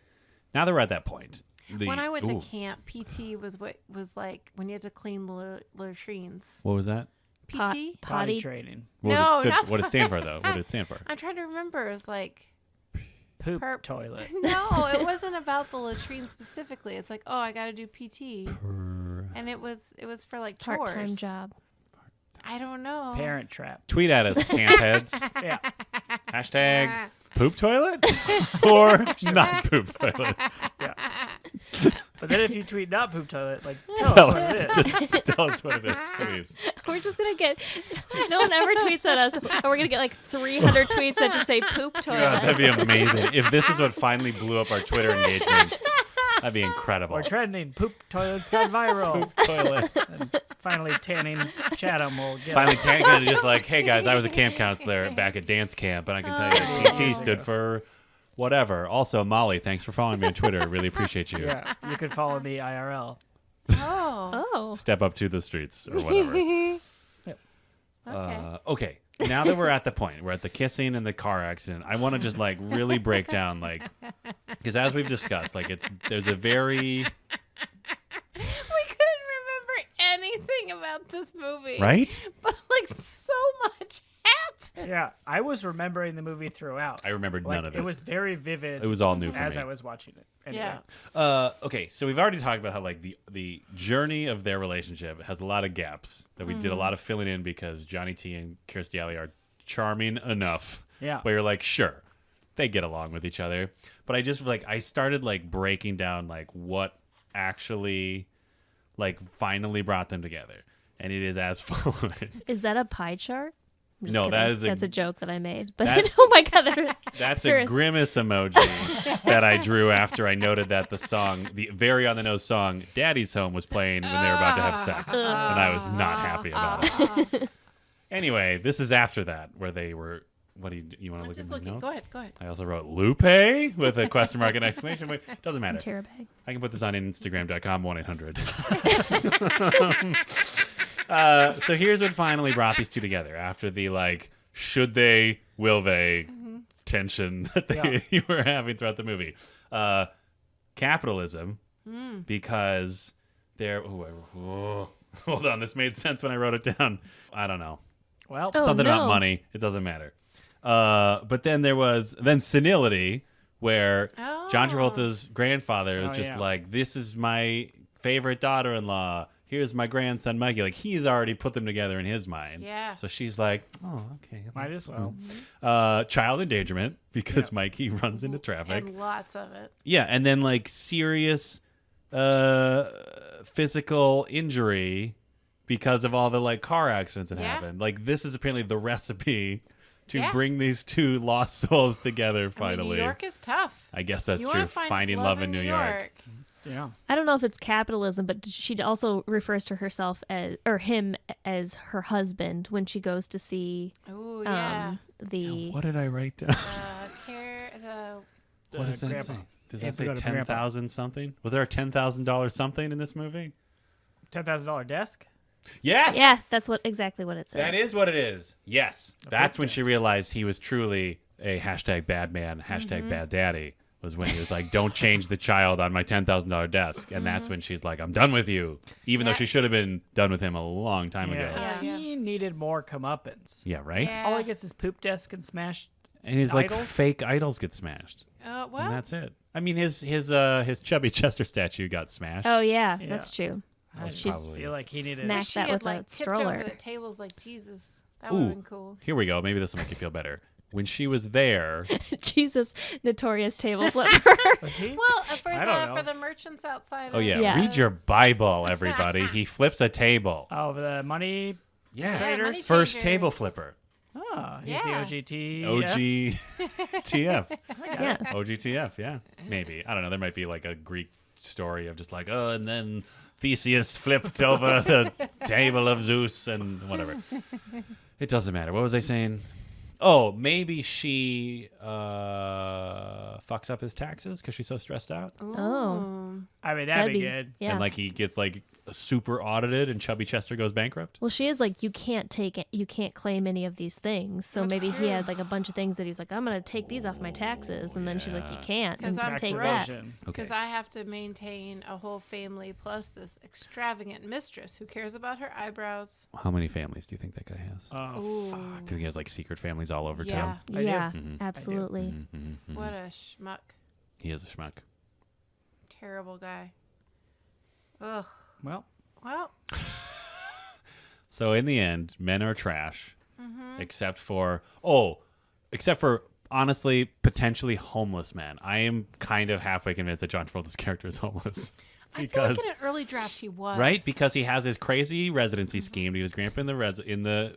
Now that we're at that point. When I went Ooh. to camp, PT was what was like when you had to clean the latrines. What was that? PT? Potty Potty. training. What No, was it, not- what did it stand for, though? What did it stand for? I'm trying to remember. It was like Poop Perp. toilet. no, it wasn't about the latrine specifically. It's like, oh, I got to do PT, and it was for like chores. Part-time job. I don't know. Parent trap. Tweet at us, camp heads. Yeah. Hashtag poop toilet or not poop toilet. But then if you tweet not poop toilet, like tell us what it is. Just tell us what it is, please. We're just gonna get. No one ever tweets at us, and we're gonna get like 300 tweets that just say poop toilet. God, that'd be amazing. If this is what finally blew up our Twitter engagement, that'd be incredible. We're trending. Poop toilets got viral. Poop toilet. And finally, Tanning Chatham will get Finally, Tank is just like, hey guys, I was a camp counselor back at dance camp, and I can tell you that PT stood for whatever. Also, Molly, thanks for following me on Twitter. Really appreciate you. Yeah, you could follow me IRL. Oh. Oh. Step up to the streets or whatever. Okay. Okay. Now that we're at the point, we're at the kissing and the car accident. I want to just like really break down, like, because as we've discussed, like there's a very We couldn't remember anything about this movie. right. But like so much happened. Yeah, I was remembering the movie throughout. I remembered Like, none of it. It was very vivid. It was all new for as me. I was watching it. Anyway. Yeah. Okay, so we've already talked about how like the journey of their relationship has a lot of gaps that we did a lot of filling in because Johnny T and Kirstie Alley are charming enough. Yeah. Where you're like, sure, they get along with each other. But I just like I started like breaking down like what actually like finally brought them together. And it is as follows. Is that a pie chart? I'm just No, kidding. that is that's a joke that I made. But that- oh my god, That's there a is- grimace emoji that I drew after I noted that the song, the very on the nose song, Daddy's Home was playing when they were about to have sex. And I was not happy about it. Anyway, this is after that where they were, what do you want to I'm look just at my looking. notes? Go ahead. I also wrote Lupe with a question mark and exclamation point. Doesn't matter. Terror bag. I can put this on Instagram.com 1-800. So here's what finally brought these two together after the like, should they, will they tension that they were having throughout the movie. Capitalism, because they're, hold on, this made sense when I wrote it down. I don't know. Well, Oh, Something about no. money. It doesn't matter. But then there was senility, where John Oh. Travolta's grandfather is Oh, just yeah. like, this is my favorite daughter-in-law. Here's my grandson Mikey. Like he's already put them together in his mind. Yeah. So she's like, oh, okay. might as well. Child endangerment because Mikey runs into traffic. And lots of it. Yeah, and then like serious physical injury because of all the like car accidents that Yeah. happened. Like this is apparently the recipe to Yeah. bring these two lost souls together I mean, finally. New York is tough. I guess that's You true. wanna find Finding love in New York. Yeah. I don't know if it's capitalism, but she also refers to herself as, or him as her husband when she goes to see Oh yeah. the. What did I write down? What does that grandpa. say? Does You have that to say go to grandpa. 10,000 something? Was there a $10,000 something in this movie? $10,000 desk. Yes. Yes, that's exactly what it says. That is what it is. Yes. That's when she desk. realized he was truly a hashtag bad man, hashtag bad daddy. Was when he was like, don't change the child on my $10,000 desk. And that's when she's like, I'm done with you. Even though she should have been done with him a long time ago. Yeah. Yeah. He needed more comeuppance. Yeah, right? Yeah. All he gets is poop desk and smashed. And his like Idols? fake idols get smashed. Well, And that's it. I mean, his Chubby Chester statue got smashed. Oh yeah, Yeah. that's true. That was she's- probably- Feel like he needed. Smack she that had with a like tipped stroller. over the tables like Jesus. That would have been cool. Here we go. Maybe this will make you feel better. When she was there, Jesus, notorious table flipper. Was he? Well, I don't know. for the merchants outside. oh yeah, Yeah. read your Bible, everybody. He flips a table. Oh, the money. Yeah, Yeah, money first changers. table flipper. Oh, he's Yeah. the OGT. OGTF. yeah. OGTF, yeah. Maybe. I don't know. There might be like a Greek story of just like, oh, and then Theseus flipped over the table of Zeus and whatever. It doesn't matter. What was I saying? Oh, maybe she fucks up his taxes because she's so stressed out. Oh. I mean, that'd That'd be be good. Yeah. And like he gets like super audited and Chubby Chester goes bankrupt. Well, she is like, you can't claim any of these things. So That's maybe true. he had like a bunch of things that he's like, I'm gonna take these off my taxes, and then she's like, you can't, 'Cause and I'm take broke. that. Okay. Because I have to maintain a whole family plus this extravagant mistress who cares about her eyebrows. How many families do you think that guy has? Oh, Ooh. I think he has like secret families all over Yeah. town. I do. Yeah, Mhm. absolutely. What a schmuck. He is a schmuck. Terrible guy. Ugh. well, Well, So in the end, men are trash, Mm-hmm. except for honestly potentially homeless men. I am kind of halfway convinced that John Travolta's character is homeless. I feel like in an early draft he was. Right, because he has his crazy residency scheme. He was grandpa in the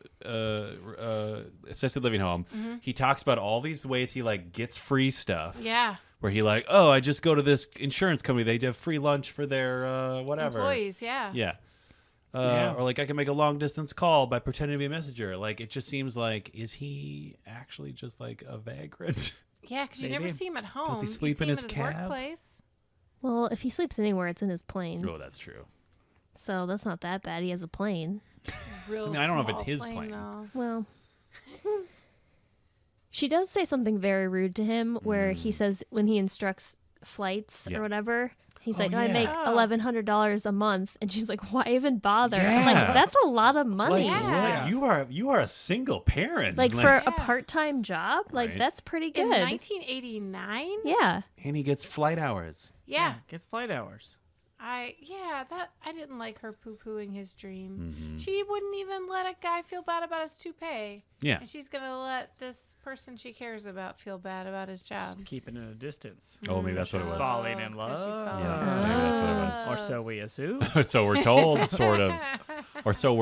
assisted living home. He talks about all these ways he like gets free stuff. Yeah. Where he like, oh, I just go to this insurance company. They have free lunch for their whatever. Employees, yeah. Yeah. Yeah. Or like I can make a long distance call by pretending to be a messenger. Like it just seems like, is he actually just like a vagrant? Yeah, because you never Maybe. see him at home. he You sleep see in him his at cab? workplace. Well, if he sleeps anywhere, it's in his plane. Oh, that's true. So that's not that bad. He has a plane. Real I mean, I don't know if it's small his plane. though. Well, she does say something very rude to him where he says when he instructs flights Yeah. or whatever, he's Oh, like, I make yeah. $1,100 a month. And she's like, why even bother? I'm Yeah. like, that's a lot of money. Like, Yeah. what? You are a single parent. Like for Yeah. a part-time job, like Right. that's pretty In good. 1989? Yeah. and he gets flight hours. Yeah. gets flight hours. I didn't like her poo-pooing his dream. Mm-hmm. She wouldn't even let a guy feel bad about his toupee. Yeah. And she's going to let this person she cares about feel bad about his job. Keeping it a distance. Oh, maybe that's what it She's was. falling in 'Cause she's love. falling Yeah, in maybe that's what it love. Or so we assume. So we're told, sort of. Or so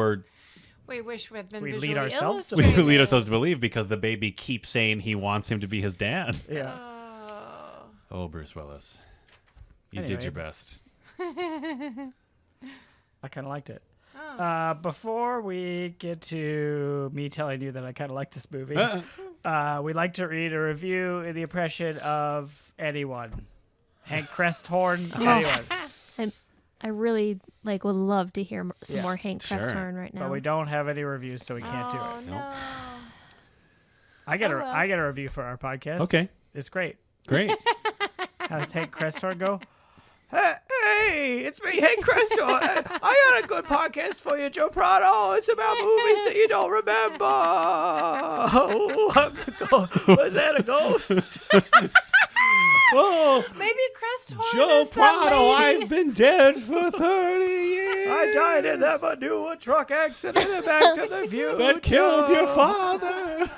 We wish we had been We lead visually ourselves to we illustrated. lead ourselves to believe because the baby keeps saying he wants him to be his dad. Yeah. Oh. Oh, Bruce Willis. You did Anyway. your best. I kind of liked it. Oh. Before we get to me telling you that I kind of like this movie, we'd like to read a review in the impression of anyone. Hank Cresthorn, anyone. I really would love to hear some Yeah. more Hank Sure. Cresthorn right now. But we don't have any reviews, so we can't do Oh, it. no. I get Oh, well. I get a review for our podcast. Okay. It's great. Great. How does Hank Cresthorn go? Hey, it's me, Hank Cresthorn. I got a good podcast for you, Joe Prado. It's about movies that you don't remember. Oh, was that a ghost? Oh, Maybe Cresthorn Joe is that Prado, lady. I've been dead for 30 years. I died in that manure truck accident in Back to the Future. That killed your father.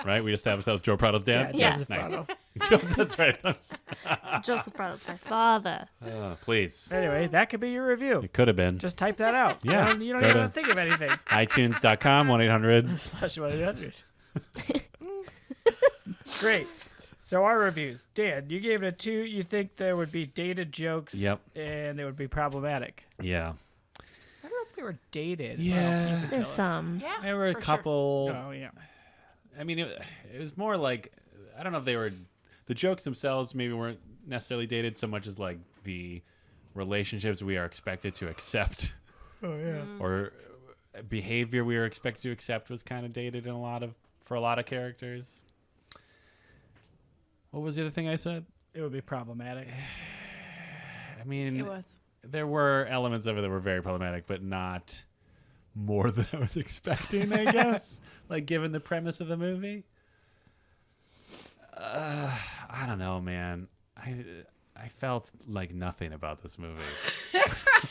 Right? We established that was Joe Prado's dad? Yeah. Joseph Nice. Prado. Joseph, that's right. Joseph Prado's my father. Please. Anyway, that could be your review. It could have been. Just type that out. Yeah, You don't go even to- have to think of anything. iTunes.com, 1-800. /100. Great. So our reviews. Dan, you gave it a 2. You think there would be dated jokes. Yep. And they would be problematic. Yeah. I don't know if they were dated. Yeah. Well, you can There's tell us. some. Yeah, There were a for sure. couple. Oh, yeah. I mean, it was more like, I don't know if they were, the jokes themselves maybe weren't necessarily dated so much as like the relationships we are expected to accept Oh, yeah. or behavior we are expected to accept was kind of dated for a lot of characters. What was the other thing I said? It would be problematic. I mean, It was. there were elements of it that were very problematic, but not more than I was expecting, I guess. Like, given the premise of the movie. I don't know, man. I felt like nothing about this movie.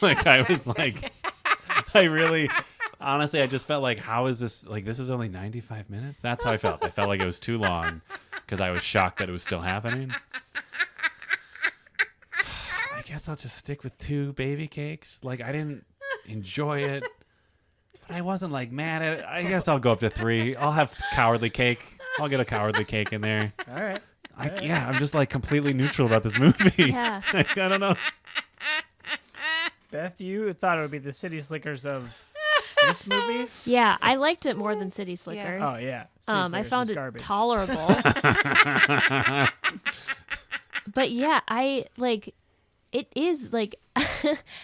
Like, I was like, I really, honestly, I just felt like, how is this, like, this is only 95 minutes? That's how I felt. I felt like it was too long because I was shocked that it was still happening. I guess I'll just stick with 2 baby cakes. Like, I didn't enjoy it, but I wasn't like mad at it. I guess I'll go up to 3. I'll have cowardly cake. I'll get a cowardly cake in there. All right. Yeah, I'm just like completely neutral about this movie. Yeah. Like, I don't know. Beth, you thought it would be the City Slickers of This movie? Yeah, I liked it more than City Slickers. Oh yeah. I Seriously, found it's it garbage. tolerable. But yeah, I like it is like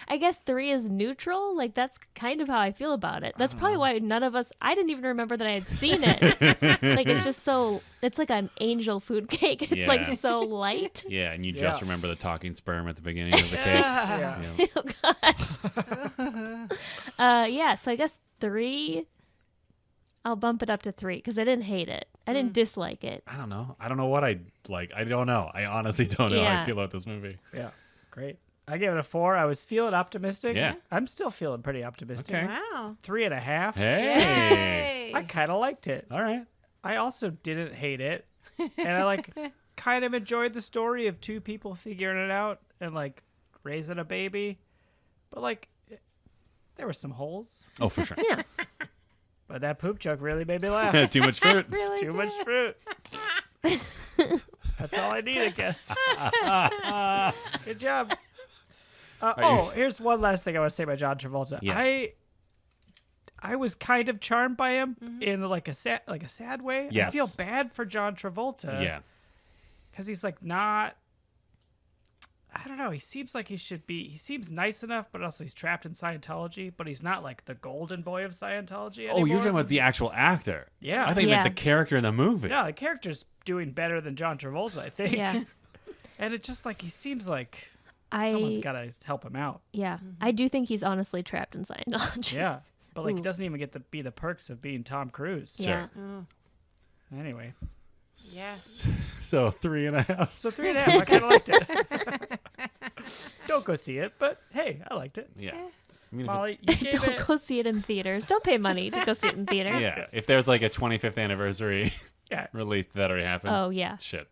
I guess 3 is neutral. Like that's kind of how I feel about it. That's probably why none of us I didn't even remember that I had seen it. Like it's just so it's like an angel food cake. It's Yeah. like so light. Yeah, and you Yeah. just remember the talking sperm at the beginning of the cake. Yeah. Yeah. Oh god. Yeah, so I guess 3 I'll bump it up to 3 because I didn't hate it. I didn't dislike it. I don't know. I don't know what I like. I don't know. I honestly don't know how I Yeah. feel about this movie. Yeah. Great. I gave it a 4. I was feeling optimistic. Yeah. I'm still feeling pretty optimistic. Okay. Wow. 3.5. Hey. Yay. I kind of liked it. All right. I also didn't hate it. And I like kind of enjoyed the story of 2 people figuring it out and like raising a baby. But like there were some holes. Oh, for sure. Yeah. But that poop joke really made me laugh. Too much fruit. Really Too did. much fruit. That's all I need, I guess. Good job. Here's one last thing I want to say about John Travolta. Yes. I was kind of charmed by him in like a sad way. I Yes. feel bad for John Travolta. Yeah. Because he's like not. I don't know. He seems like he should be. He seems nice enough, but also he's trapped in Scientology. But he's not like the golden boy of Scientology anymore. Oh, you're talking about the actual actor. Yeah. I think you Yeah. meant the character in the movie. Yeah, the character's doing better than John Travolta, I think. Yeah. And it's just like he seems like someone's I got to help him out. yeah. I do think he's honestly trapped in Scientology. Yeah. But like he Ooh. doesn't even get to be the perks of being Tom Cruise. Yeah. Oh, Anyway. yeah. So 3.5. So 3.5. I kind of liked it. Don't go see it, but hey, I liked it. Yeah. I mean, Molly, you gave Don't it. go see it in theaters. Don't pay money to go see it in theaters. yeah. If there's like a 25th anniversary Yeah. release that already happened. Oh yeah. Shit.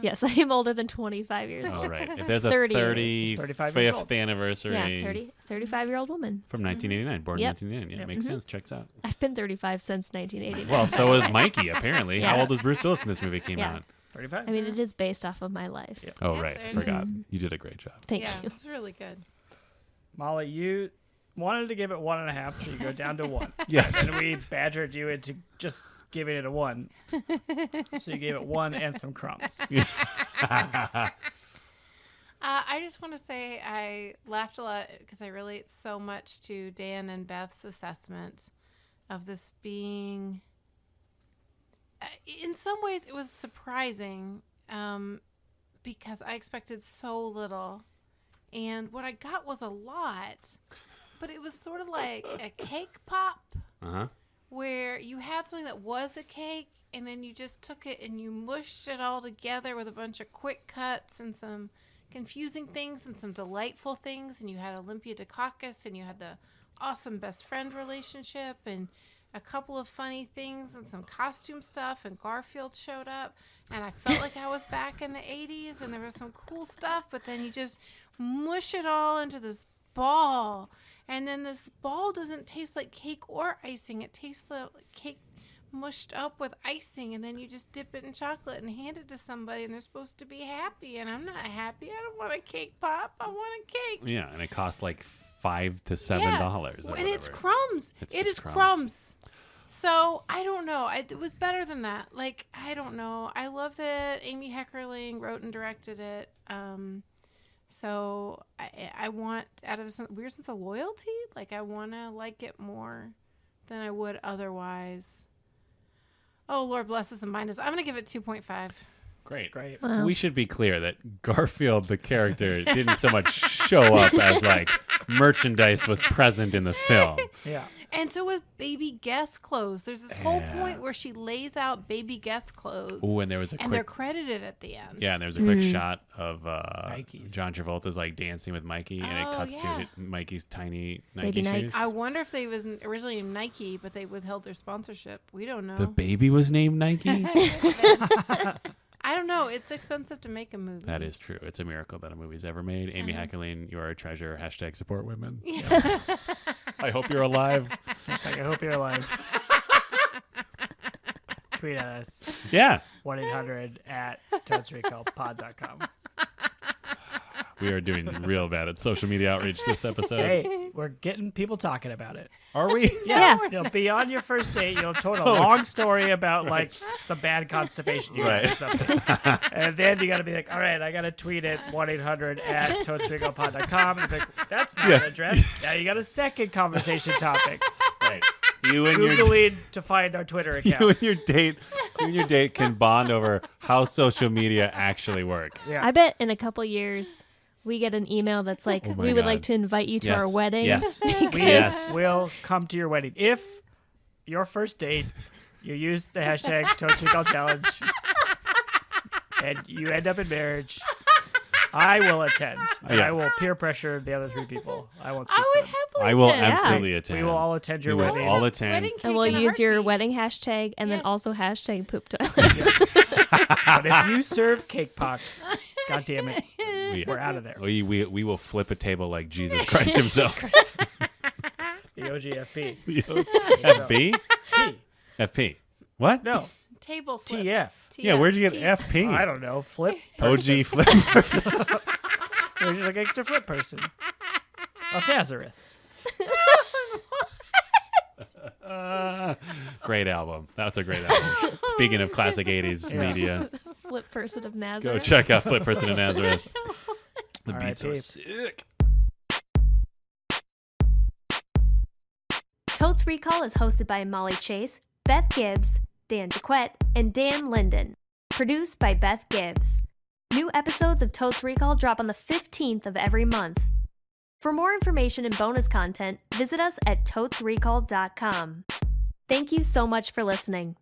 Yes, I am older than 25 years All old. right. If there's a 30. She's 35 years 35th old. anniversary Yeah, 35-year-old woman. from 1989, born Yep. in 1989. Yeah, Yep. makes sense. Checks out. I've been 35 since 1989. Well, so is Mikey, apparently. How Yeah. old was Bruce Willis when this movie came Yeah. out? 35. I mean, it is based off of my life. Yeah. Oh, Yeah, right. there it Forgot. is. You did a great job. Thank Yeah, you. it's really good. Molly, you wanted to give it 1.5, so you go down to 1. Yes. And we badgered you into just giving it a 1. So you gave it 1 and some crumbs. I just want to say I laughed a lot because I relate so much to Dan and Beth's assessment of this being. In some ways, it was surprising because I expected so little, and what I got was a lot. But it was sort of like a cake pop, Uh-huh. where you had something that was a cake, and then you just took it and you mushed it all together with a bunch of quick cuts and some confusing things and some delightful things. And you had Olympia Dukakis, and you had the awesome best friend relationship, and a couple of funny things and some costume stuff, and Garfield showed up, and I felt like I was back in the 80s, and there was some cool stuff, but then you just mush it all into this ball, and then this ball doesn't taste like cake or icing. It tastes like cake mushed up with icing, and then you just dip it in chocolate and hand it to somebody, and they're supposed to be happy, and I'm not happy. I don't want a cake pop. I want a cake. Yeah, and it costs like $5 to $7. Or and it's whatever. crumbs. It's It just is crumbs. crumbs. So I don't know. It was better than that. Like, I don't know. I love that Amy Heckerling wrote and directed it. So I want, out of a weird sense of loyalty, like I want to like it more than I would otherwise. Oh, Lord bless us and bind us. I'm going to give it 2.5. Great. Great. Wow. We should be clear that Garfield, the character, didn't so much show up as like merchandise was present in the film. Yeah. And so with baby guest clothes, there's this whole Yeah. point where she lays out baby guest clothes. Ooh, and there was a and they're quick credited at the end. yeah, and there's a quick shot of Nikes. John Travolta's like dancing with Mikey, and it Oh, cuts yeah. to Mikey's tiny Baby Nike Nikes. shoes. I wonder if they was originally named Nike, but they withheld their sponsorship. We don't know. The baby was named Nike. I don't know. It's expensive to make a movie. That is true. It's a miracle that a movie's ever made. Amy Heckerling, you are a treasure. # support women. Yeah. I hope you're alive. It's like, I hope you're alive. Tweet at us. Yeah. 1-800-TotesRecallPod.com. We are doing real bad at social media outreach this episode. Hey, we're getting people talking about it. Are we? Yeah. You'll be on your first date. You'll tell a long story about like some bad constipation you had or something. And then you got to be like, all right, I got to tweet it 1-800@totesregalpod.com. And be like, that's not an address. Now you got a second conversation topic. Right. You and Googling to find our Twitter account. you and your date can bond over how social media actually works. Yeah. I bet in a couple years we get an email that's like, Oh my we would God. like to invite you to Yes. our wedding. Yes. We Yes. will come to your wedding. If your first date, you use the hashtag #TotesRecall and you end up in marriage, I will attend. And Yeah. I will peer pressure the other 3 people. I won't speak I for would them. happily I will attend. absolutely attend. We will all attend your We will wedding. all attend. Wedding cake And we'll in a use your heartbeat. wedding hashtag and then Yes. also hashtag poop toilet. But if you serve cake pox, God damn it, we're out of there. We will flip a table like Jesus Christ himself. The OGFP. FB? P. FP. What? No, Table flip. TF. Yeah, where'd you get T- FP? I don't know. Flip. OG flip. We're just like extra flip person. Of Nazareth. Great album. That's a great album. Speaking of classic 80s media, Flip person of go Nazareth. check out Flip Person of Nazareth. The All beats right, are Pete. sick. Totes Recall is hosted by Molly Chase, Beth Gibbs, Dan Jaquette, and Dan Linden. Produced by Beth Gibbs. New episodes of Totes Recall drop on the 15th of every month. For more information and bonus content, visit us at totesrecall.com. Thank you so much for listening.